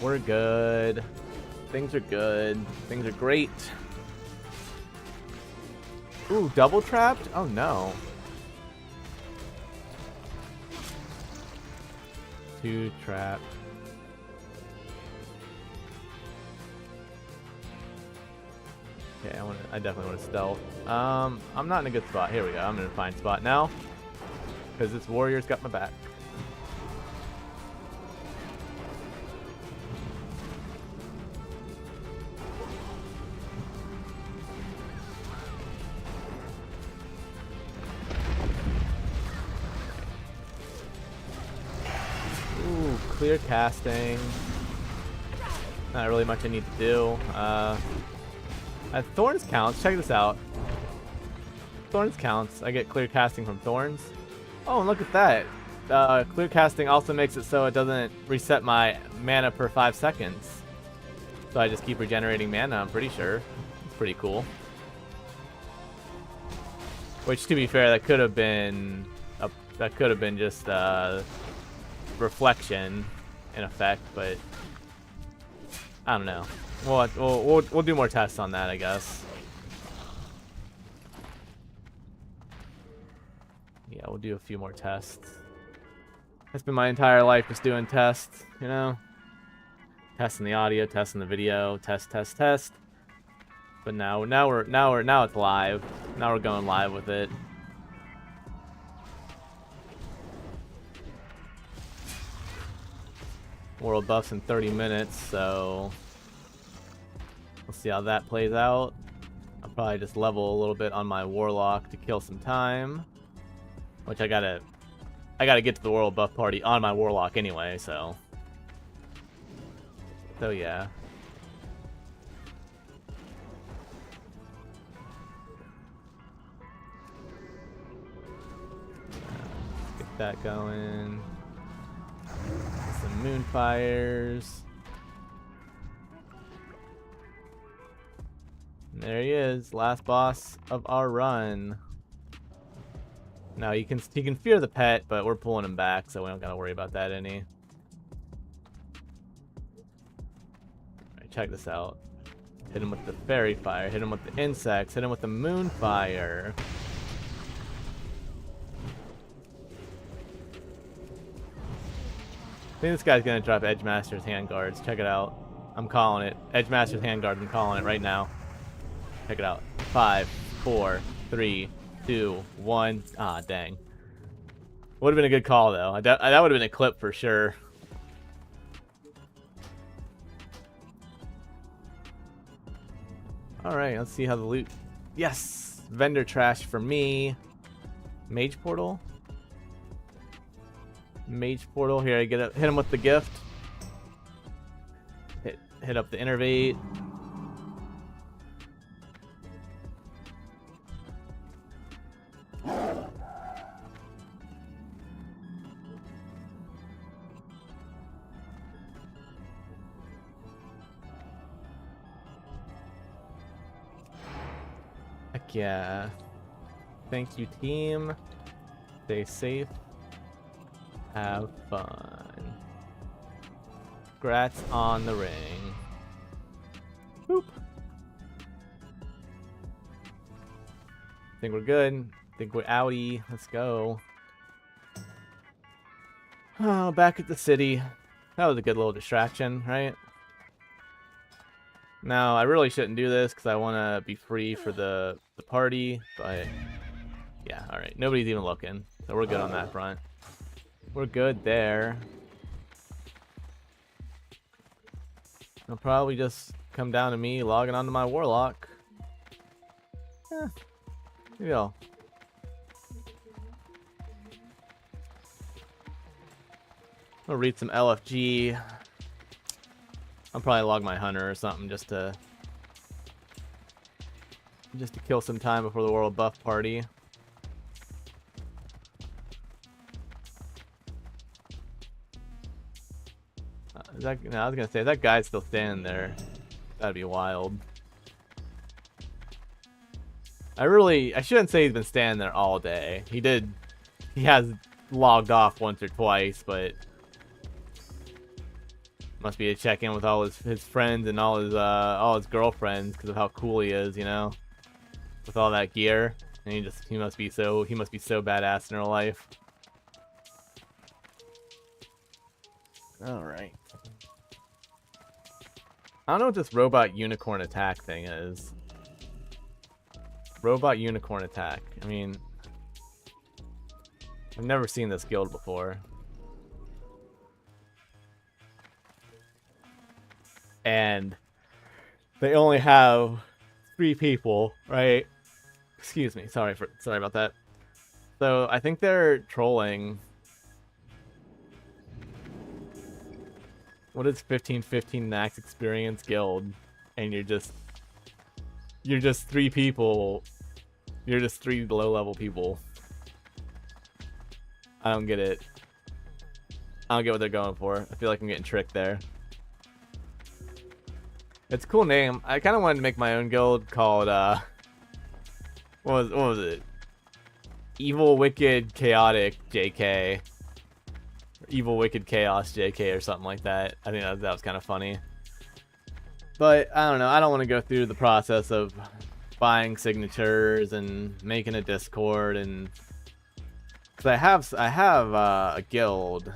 We're good. Things are good. Things are great. Ooh, double trapped? Oh no. 2 trapped. Okay, I definitely want to stealth. I'm not in a good spot. Here we go. I'm in a fine spot now. Because this warrior's got my back. Ooh, clear casting. Not really much I need to do. Thorns counts. Check this out. Thorns counts. I get clear casting from Thorns. Oh, and look at that. Clear casting also makes it so it doesn't reset my mana per 5 seconds. So I just keep regenerating mana, I'm pretty sure. It's pretty cool. Which, to be fair, that could have been just reflection in effect, but I don't know. We'll do more tests on that, I guess. Yeah, we'll do a few more tests. That's been my entire life, just doing tests, you know? Testing the audio, testing the video, test. But now it's live. Now we're going live with it. World buffs in 30 minutes, so we'll see how that plays out. I'll probably just level a little bit on my Warlock to kill some time. Which I gotta get to the World Buff party on my Warlock anyway, so yeah. Get that going. Some Moonfires. And there he is, last boss of our run. Now he can fear the pet, but we're pulling him back, so we don't gotta worry about that any. Alright, check this out. Hit him with the fairy fire, hit him with the insects, hit him with the moon fire. I think this guy's gonna drop Edgemaster's Handguards. Check it out. I'm calling it. Edgemaster's Handguards, I'm calling it right now. Check it out. 5, 4, 3, 2, 1. Ah, dang. Would have been a good call, though. That would have been a clip for sure. Alright, let's see how the loot... Yes! Vendor trash for me. Mage portal? Mage portal. Here, hit him with the gift. Hit up the innervate. Heck yeah. Thank you, team. Stay safe. Have fun. Congrats on the ring. Boop. Think we're good. Think we're outie. Let's go. Oh, back at the city. That was a good little distraction, right? Now, I really shouldn't do this because I want to be free for the party, but yeah, alright. Nobody's even looking, so we're good on that front. We're good there. It'll probably just come down to me logging onto my Warlock. Maybe I'll... I'll read some LFG. I'll probably log my hunter or something just to kill some time before the World Buff party. No, I was gonna say, that guy's still standing there. That'd be wild. I shouldn't say he's been standing there all day. He has logged off once or twice, but Must be to check in with all his friends and all his girlfriends because of how cool he is, you know, with all that gear. And he must be so badass in real life. All right. I don't know what this robot unicorn attack thing is. Robot unicorn attack. I mean, I've never seen this guild before. And they only have 3 people, right? Excuse me. Sorry about that. So I think they're trolling. What is 15 max experience guild? And you're just 3 people. You're just 3 low level people. I don't get it. I don't get what they're going for. I feel like I'm getting tricked there. It's a cool name. I kind of wanted to make my own guild called what was it? Evil Wicked Chaotic JK. Evil Wicked Chaos JK or something like that. I think that was kind of funny. But I don't know. I don't want to go through the process of buying signatures and making a Discord, and because I have a guild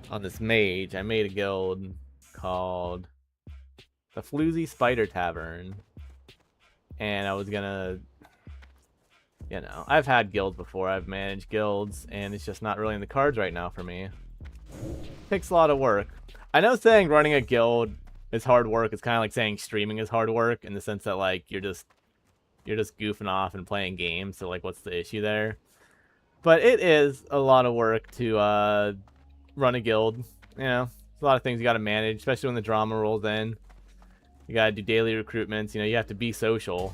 on this mage. I made a guild called the Floozy Spider Tavern, and I was gonna, you know, I've had guilds before. I've managed guilds, and it's just not really in the cards right now for me. It takes a lot of work. I know saying running a guild is hard work. It's kind of like saying streaming is hard work in the sense that like you're just goofing off and playing games. So like, what's the issue there? But it is a lot of work to run a guild. You know, there's a lot of things you got to manage, especially when the drama rolls in. You gotta do daily recruitments. You know, you have to be social.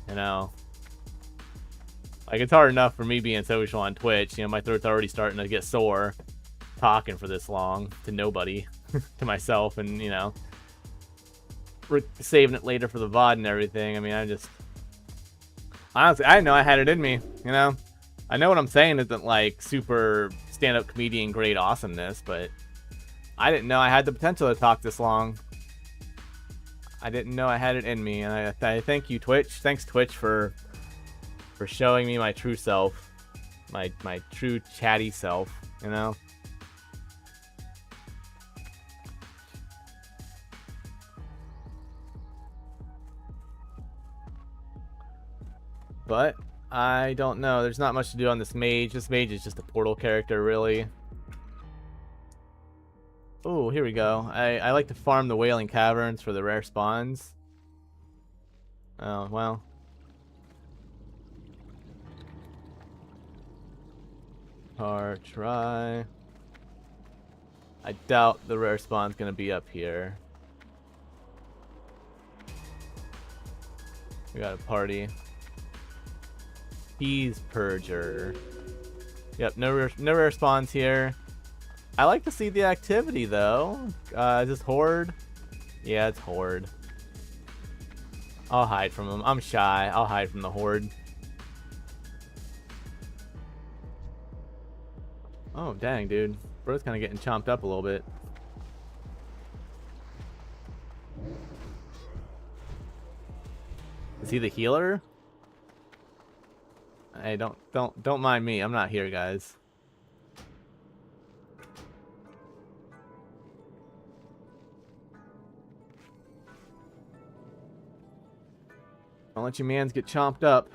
You know, like it's hard enough for me being social on Twitch. You know, my throat's already starting to get sore talking for this long to nobody, to myself, and you know, saving it later for the VOD and everything. I mean, honestly, I didn't know I had it in me. You know, I know what I'm saying isn't like super stand-up comedian grade awesomeness, but I didn't know I had the potential to talk this long. I didn't know I had it in me, and I thank you, Twitch. Thanks, Twitch, for showing me my true self, my true chatty self. You know. But I don't know. There's not much to do on this mage. This mage is just a portal character, really. Oh, here we go. I like to farm the Wailing Caverns for the rare spawns. Oh, well. Hard try. I doubt the rare spawn's gonna be up here. We got a party. He's Purger. Yep, no rare spawns here. I like to see the activity though. Is this Horde? Yeah, it's Horde. I'll hide from him. I'm shy. I'll hide from the Horde. Oh, dang, dude. Bro's kind of getting chomped up a little bit. Is he the healer? Hey, don't mind me. I'm not here, guys. Don't let your mans get chomped up.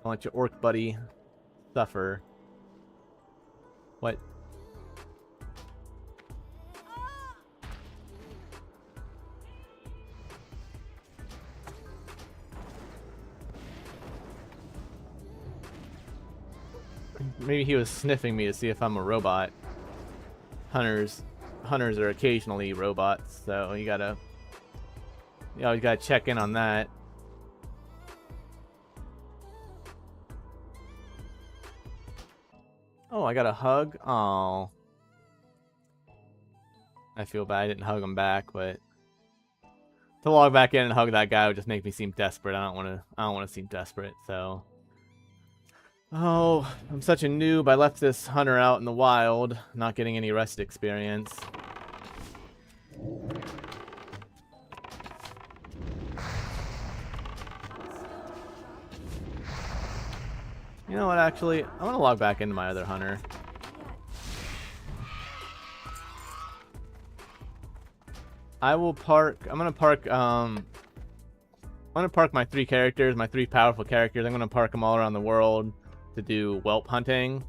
Don't let your orc buddy suffer. What? Maybe he was sniffing me to see if I'm a robot. Hunters are occasionally robots, so you always gotta check in on that. Oh, I got a hug. Oh, I feel bad I didn't hug him back, but to log back in and hug that guy would just make me seem desperate. I don't want to seem desperate. So, oh, I'm such a noob. I left this hunter out in the wild, not getting any rest experience. You know what, actually? I'm gonna log back into my other hunter. I'm gonna park my 3 characters, my 3 powerful characters. I'm gonna park them all around the world to do whelp hunting.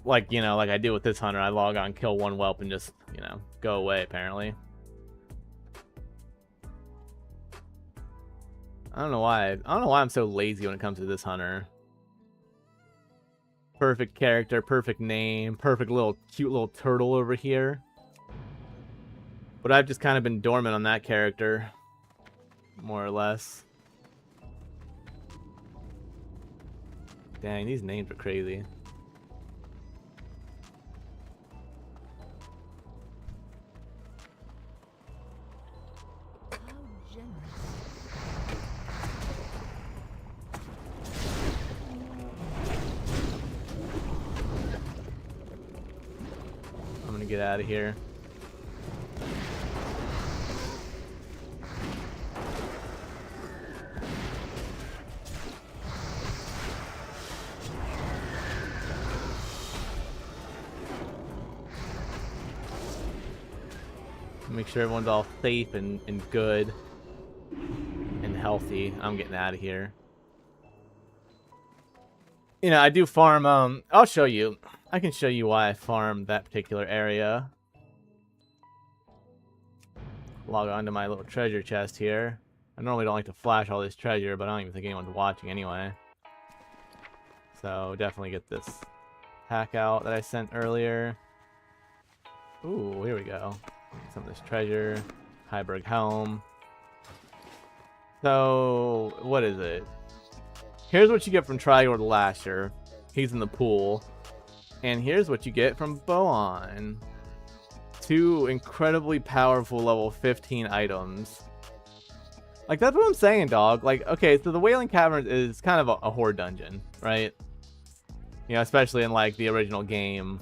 Like, you know, like I do with this hunter. I log on, kill 1 whelp, and just, you know, go away, apparently. I don't know why I'm so lazy when it comes to this hunter. Perfect character, perfect name, perfect little cute little turtle over here. But I've just kind of been dormant on that character, more or less. Dang, these names are crazy. I'm gonna get out of here. Make sure everyone's all safe and good and healthy. I'm getting out of here. You know, I do farm, I'll show you. I can show you why I farmed that particular area. Log on to my little treasure chest here. I normally don't like to flash all this treasure, but I don't even think anyone's watching anyway. So definitely get this hack out that I sent earlier. Ooh, here we go. Some of this treasure. Heiberg helm. So, what is it? Here's what you get from Trior the Lasher. He's in the pool. And here's what you get from Boan. 2 incredibly powerful level 15 items. Like, that's what I'm saying, dog. Like, okay, so the Wailing Caverns is kind of a horde dungeon, right? You know, especially in, like, the original game.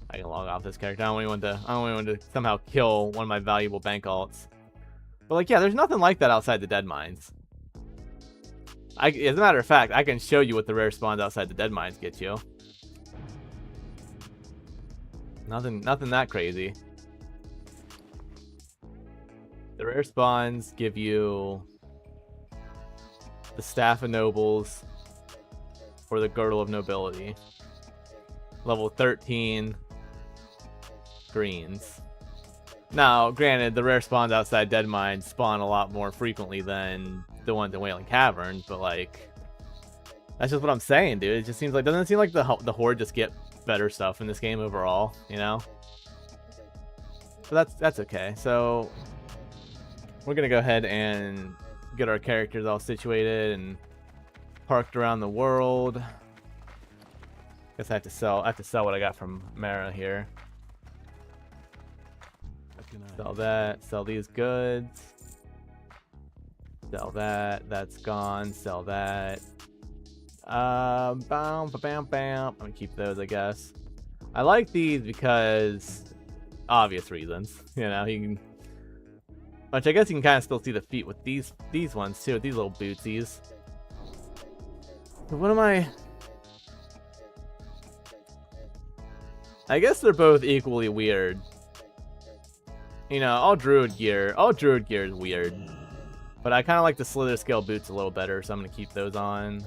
I can log off this character. I don't want to somehow kill one of my valuable bank alts. But, like, yeah, there's nothing like that outside the Dead Mines. As a matter of fact, I can show you what the rare spawns outside the Dead Mines get you. Nothing that crazy. The rare spawns give you the Staff of Nobles or the Girdle of Nobility. Level 13 greens. Now, granted, the rare spawns outside Dead Mines spawn a lot more frequently than the ones in Wailing Caverns, but like, that's just what I'm saying, dude. It just seems like, doesn't it seem like the horde just get better stuff in this game overall, you know? So that's okay. So we're gonna go ahead and get our characters all situated and parked around the world. Guess I have to sell what I got from Mara here. Sell that, sell these goods. Sell that, that's gone, sell that. Bam, bam, bam, bam. I'm gonna keep those, I guess. I like these because obvious reasons. You know, you can, which I guess you can kind of still see the feet with these ones too, with these little bootsies. What am I guess they're both equally weird. You know, all druid gear is weird. But I kind of like the slither scale boots a little better, so I'm gonna keep those on.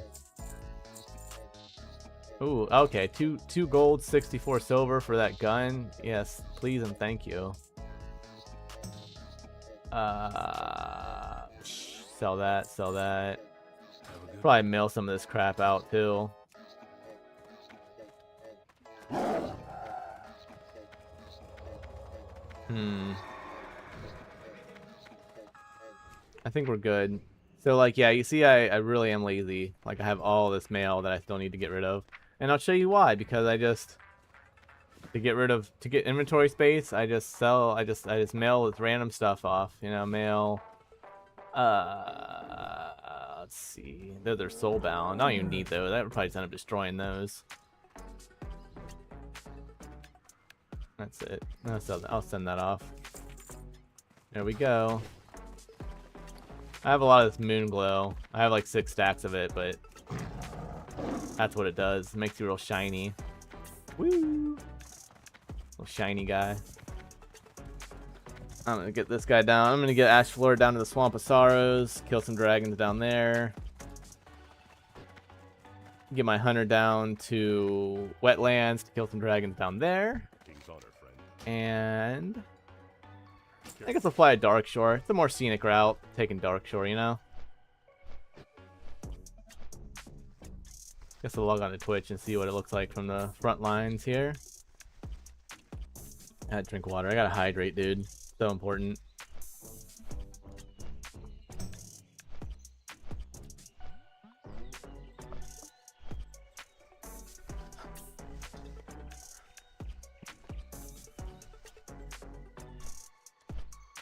Ooh, okay, 2 gold, 64 silver for that gun. Yes, please and thank you. Sell that, sell that. Probably mail some of this crap out too. I think we're good. So, like, yeah, you see, I really am lazy. Like, I have all this mail that I still need to get rid of. And I'll show you why. Because I just, to get inventory space, I just mail this random stuff off. You know, mail, let's see. Those are soulbound. I don't even need those. That would probably just end up destroying those. That's it. I'll send that off. There we go. I have a lot of this moon glow. I have like 6 stacks of it, but that's what it does. It makes you real shiny. Woo! Little shiny guy. I'm gonna get this guy down. I'm gonna get Ash Floor down to the Swamp of Sorrows. Kill some dragons down there. Get my hunter down to Wetlands to kill some dragons down there. And I guess I'll fly a Dark Shore. It's a more scenic route, taking Dark Shore, you know? Guess I'll log on to Twitch and see what it looks like from the front lines here. I had to drink water. I gotta hydrate, dude. So important.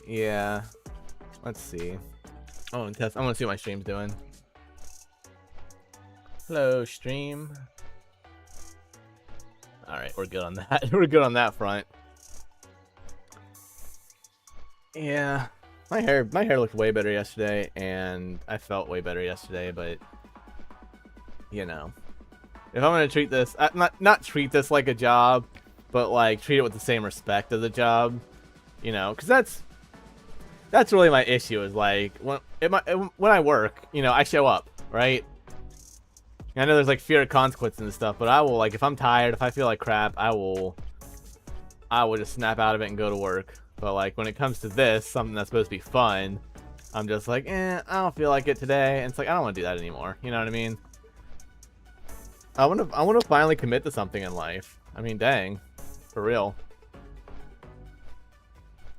Yeah. Let's see. I want to see what my stream's doing. Hello, stream. Alright, we're good on that. We're good on that front. Yeah. My hair looked way better yesterday, and I felt way better yesterday, but you know. If I'm gonna treat this not treat this like a job, but like treat it with the same respect as a job, you know, because that's really my issue. Is like when I work, you know, I show up, right? I know there's like fear of consequences and stuff, but I will, like, if I'm tired, if I feel like crap, I will just snap out of it and go to work. But like when it comes to this, something that's supposed to be fun, I'm just like, I don't feel like it today, and it's like I don't want to do that anymore. You know what I mean? I want to finally commit to something in life. I mean, dang, for real.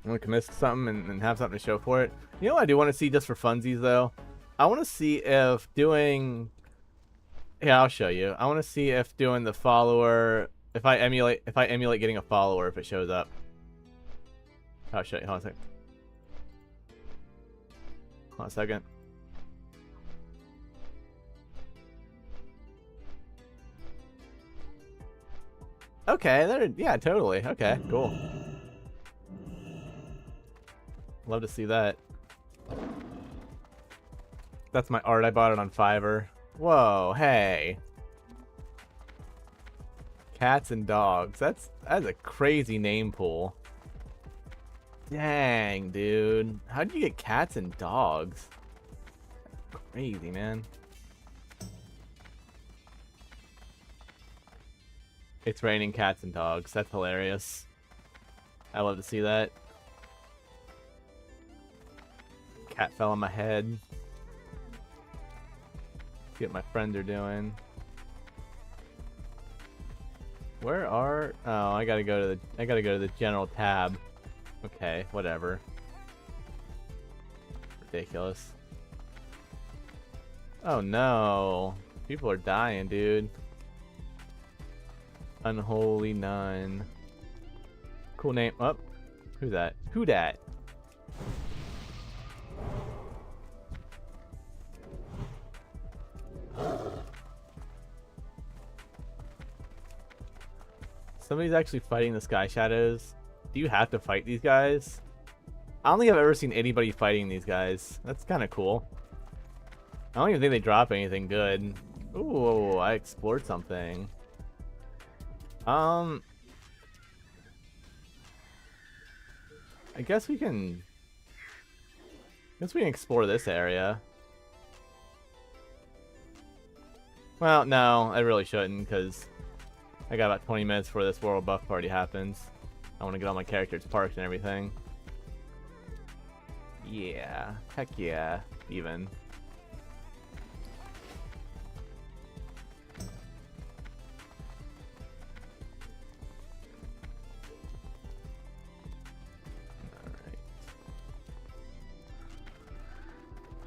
I want to commit to something and have something to show for it. You know what I do want to see just for funsies though? I want to see if doing... Yeah, I'll show you. I want to see if doing the follower... If I emulate getting a follower, if it shows up. I'll show you. Hold on a second. Hold on a second. Okay, there. Yeah, totally. Okay, cool. Love to see that. That's my art. I bought it on Fiverr. Whoa, hey. Cats and dogs. That's a crazy name pool. Dang, dude. How'd you get cats and dogs? Crazy, man. It's raining cats and dogs. That's hilarious. I love to see that. Cat fell on my head. See what my friends are doing. Where are... Oh, I gotta go to the general tab. Okay, whatever. Ridiculous. Oh no. People are dying, dude. Unholy Nun. Cool name. Up. Oh, who's that? Who dat? Somebody's actually fighting the Sky Shadows. Do you have to fight these guys? I don't think I've ever seen anybody fighting these guys. That's kind of cool. I don't even think they drop anything good. Ooh, I explored something. I guess we can explore this area. Well, no, I really shouldn't, because I got about 20 minutes before this world buff party happens. I want to get all my characters parked and everything. Yeah, heck yeah, even. Alright.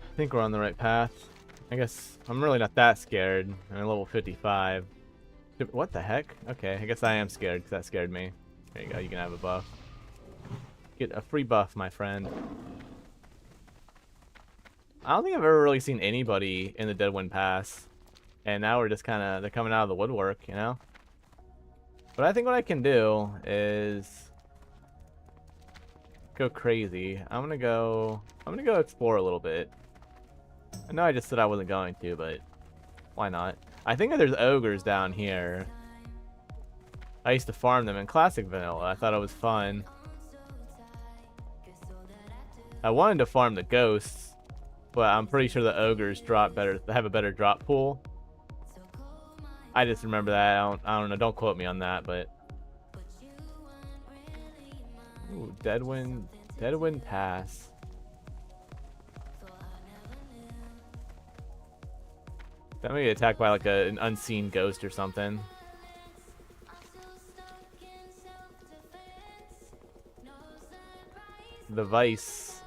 I think we're on the right path. I guess I'm really not that scared. I'm at level 55. What the heck? Okay, I guess I am scared because that scared me. There you go, you can have a buff. Get a free buff, my friend. I don't think I've ever really seen anybody in the Deadwind Pass. And now we're just kind of, they're coming out of the woodwork, you know? But I think what I can do is go crazy. I'm gonna go explore a little bit. I know I just said I wasn't going to, but why not? I think there's ogres down here. I used to farm them in classic vanilla. I thought it was fun. I wanted to farm the ghosts, but I'm pretty sure the ogres drop better. They have a better drop pool. I just remember that. I don't know. Don't quote me on that, but ooh, Deadwind Pass. That may get attacked by like an unseen ghost or something. The Vice.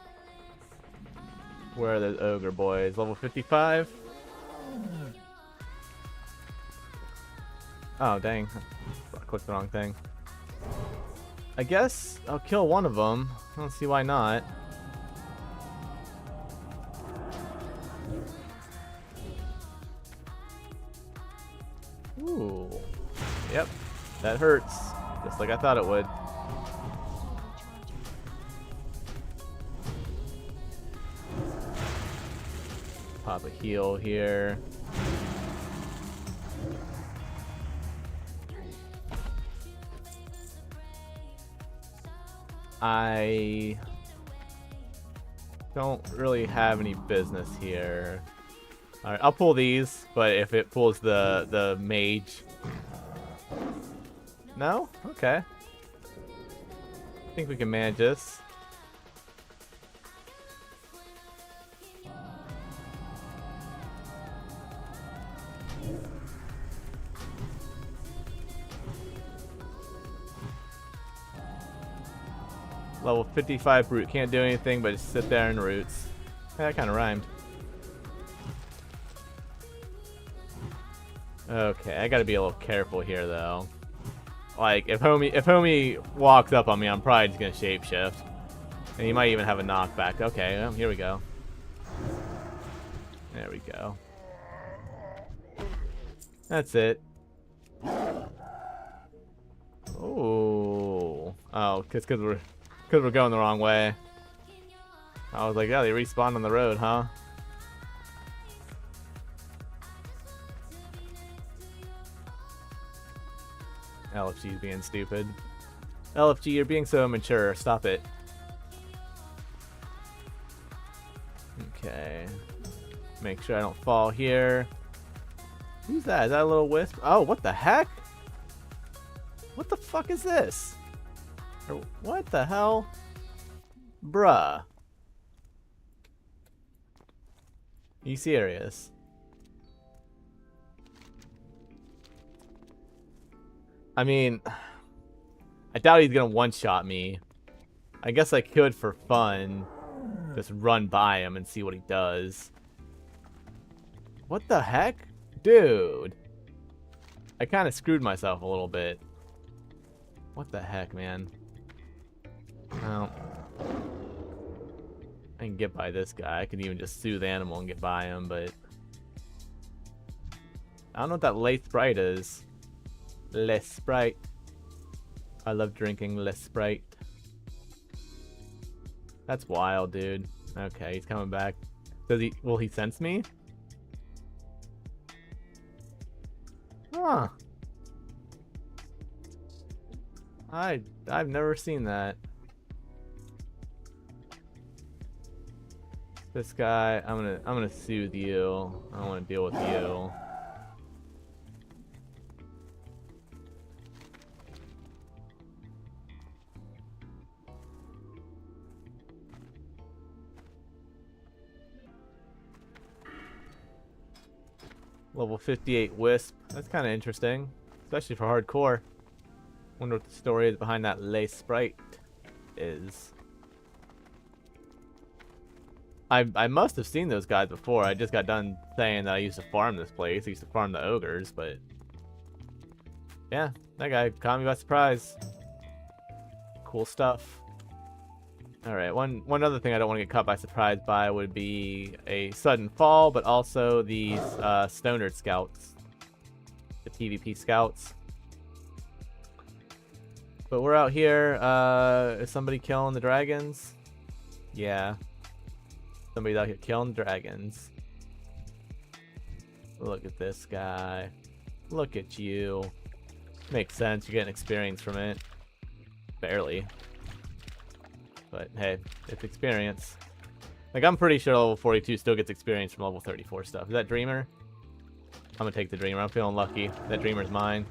Where are those ogre boys? Level 55? Oh, dang. I clicked the wrong thing. I guess I'll kill one of them. I don't see why not. Ooh. Yep. That hurts. Just like I thought it would. Pop a heal here. I don't really have any business here. Alright, I'll pull these, but if it pulls the mage. No? Okay. I think we can manage this. Level 55 brute can't do anything but just sit there in roots. Yeah, that kind of rhymed. Okay, I gotta be a little careful here though. Like if homie walks up on me, I'm probably just gonna shapeshift, and he might even have a knockback. Okay, well, here we go. There we go. That's it. Oh, because we're going the wrong way. I was like, yeah, they respawned on the road, huh? LFG's being stupid. LFG, you're being so immature. Stop it. Okay. Make sure I don't fall here. Who's that? Is that a little wisp? Oh, what the heck? What the fuck is this? Or what the hell? Bruh. You serious? I mean, I doubt he's gonna one-shot me. I guess I could, for fun, just run by him and see what he does. What the heck? Dude. I kind of screwed myself a little bit. What the heck, man? Well, I can get by this guy. I can even just soothe animal and get by him, but I don't know what that late sprite is. Less Sprite. I love drinking less Sprite. That's wild, dude. Okay, he's coming back. Will he sense me? Huh. I've never seen that. This guy, I'm gonna soothe you. I don't want to deal with you. Level 58 Wisp. That's kind of interesting, especially for hardcore. Wonder what the story is behind that lace sprite is. I must have seen those guys before. I just got done saying that I used to farm this place. I used to farm the ogres, but yeah, that guy caught me by surprise. Cool stuff. Alright, one other thing I don't want to get caught by surprise by would be a sudden fall, but also these stoner scouts. The PvP scouts. But we're out here. Is somebody killing the dragons? Yeah. Somebody's out here killing the dragons. Look at this guy. Look at you. Makes sense. You're getting experience from it. Barely. But hey, it's experience. Like, I'm pretty sure level 42 still gets experience from level 34 stuff. Is that Dreamer? I'm gonna take the Dreamer. I'm feeling lucky. That Dreamer's mine.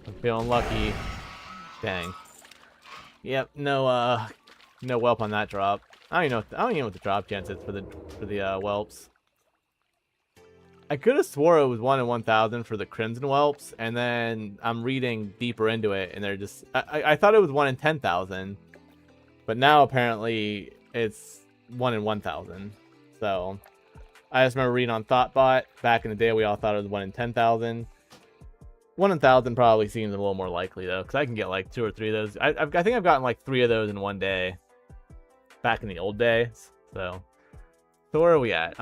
I'm feeling lucky. Dang. Yep, no whelp on that drop. I don't even know what the drop chance is for the whelps. I could have swore it was 1 in 1,000 for the Crimson Whelps, and then I'm reading deeper into it, and they're just... I thought it was 1 in 10,000, but now apparently it's 1 in 1,000. So, I just remember reading on Thoughtbot, back in the day we all thought it was 1 in 10,000. 1 in 1,000 probably seems a little more likely, though, because I can get like 2 or 3 of those. I think I've gotten like 3 of those in one day, back in the old days. So where are we at?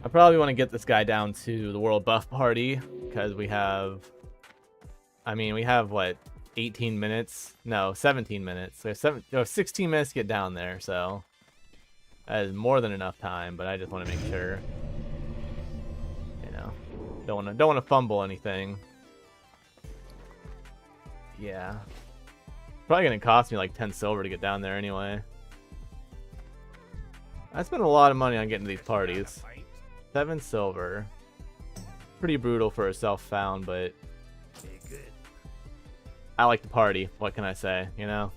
I probably want to get this guy down to the World Buff Party, because we have, what, 18 minutes? No, 17 minutes. We have 16 minutes to get down there, so that is more than enough time, but I just want to make sure, you know, don't want to fumble anything. Yeah. Probably going to cost me like 10 silver to get down there anyway. I spent a lot of money on getting to these parties. 7 silver. Pretty brutal for a self-found, but I like to party. What can I say, you know?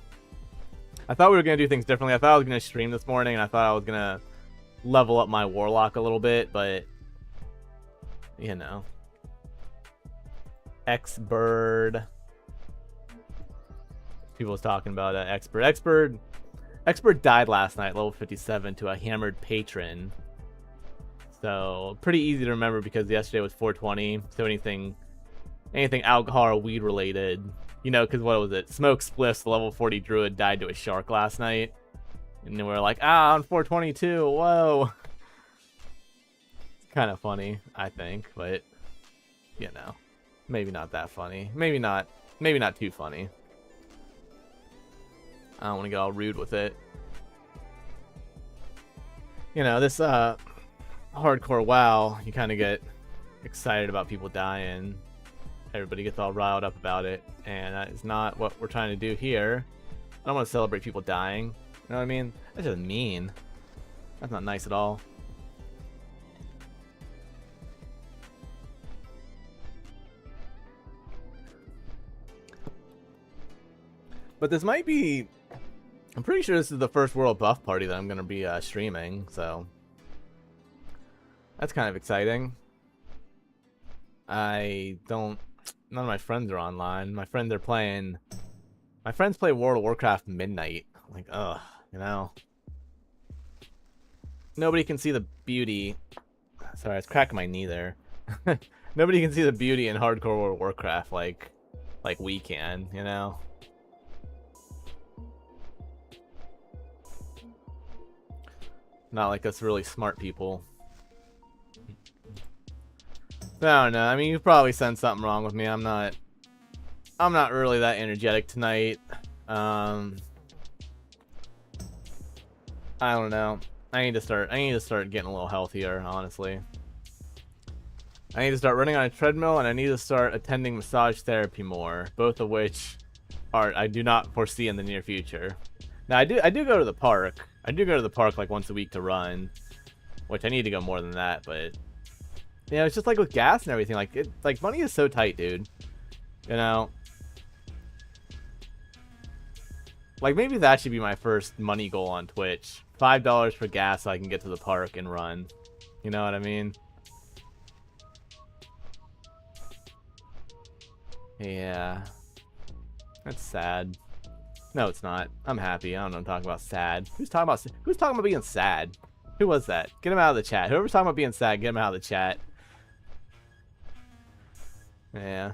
I thought we were going to do things differently. I thought I was going to stream this morning, and I thought I was going to level up my Warlock a little bit, but, you know. X-Bird. People was talking about X-Bird. X-Bird died last night, level 57, to a hammered patron. So, pretty easy to remember because yesterday was 420. So anything alcohol or weed related, you know, because what was it? Smoke Spliff's the level 40 druid died to a shark last night. And then we were like, on 422, whoa. It's kind of funny, I think, but, you know, maybe not that funny. Maybe not too funny. I don't want to get all rude with it. You know, this, hardcore WoW, you kind of get excited about people dying. Everybody gets all riled up about it, and that is not what we're trying to do here. I don't want to celebrate people dying. You know what I mean? That's just mean. That's not nice at all. But this might be... I'm pretty sure this is the first World Buff Party that I'm going to be streaming, so... That's kind of exciting. None of my friends are online. My friends play World of Warcraft midnight. Like, ugh, you know. Nobody can see the beauty. Sorry, I was cracking my knee there. Nobody can see the beauty in hardcore World of Warcraft like we can, you know. Not like us really smart people. I don't know. I mean, you probably sensed something wrong with me. I'm not really that energetic tonight. I don't know. I need to start getting a little healthier, honestly. I need to start running on a treadmill, and I need to start attending massage therapy more. Both of which I do not foresee in the near future. Now, I do go to the park. I do go to the park like once a week to run, which I need to go more than that, but you know, it's just like with gas and everything, like money is so tight, dude. You know? Like, maybe that should be my first money goal on Twitch. $5 for gas so I can get to the park and run. You know what I mean? Yeah. That's sad. No, it's not. I'm happy. I don't know what I'm talking about. Sad. Who's talking about being sad? Who was that? Get him out of the chat. Whoever's talking about being sad, get him out of the chat. Yeah.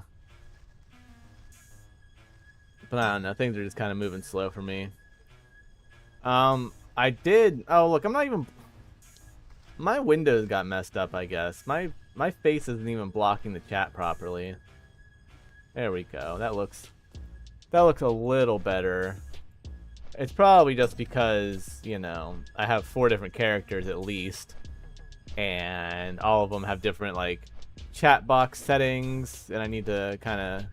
But I don't know. Things are just kind of moving slow for me. I did... Oh, look. I'm not even... my windows got messed up, I guess. My face isn't even blocking the chat properly. There we go. That looks a little better. It's probably just because, you know, I have 4 different characters at least, and all of them have different like chat box settings, and I need to kind of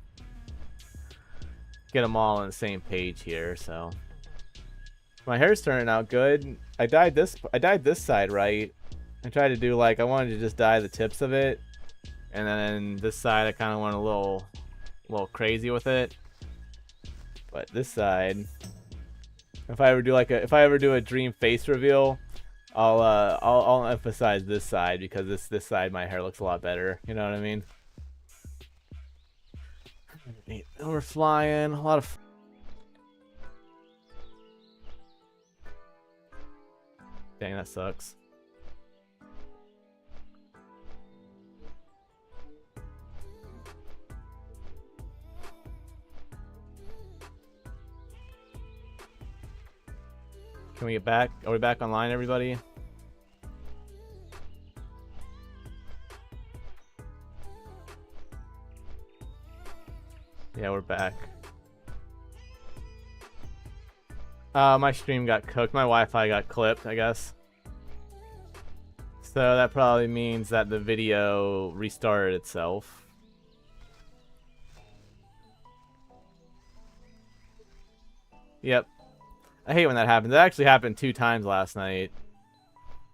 get them all on the same page here. So my hair's turning out good. I dyed this side right. I tried to do like, I wanted to just dye the tips of it, and then this side I kind of went a little crazy with it. But this side, if I ever do a dream face reveal, I'll emphasize this side, because this side my hair looks a lot better. You know what I mean? We're flying a lot of. Dang, that sucks. Can we get back? Are we back online, everybody? Yeah, we're back. My stream got cooked. My Wi-Fi got clipped, I guess. So that probably means that the video restarted itself. Yep. I hate when that happens. It actually happened 2 times last night,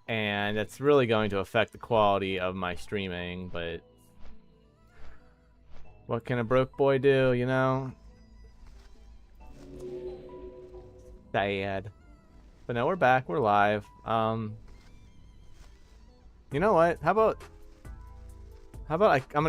and it's really going to affect the quality of my streaming, but what can a broke boy do, you know? Sad. But no, we're back. We're live. You know what? How about I'm gonna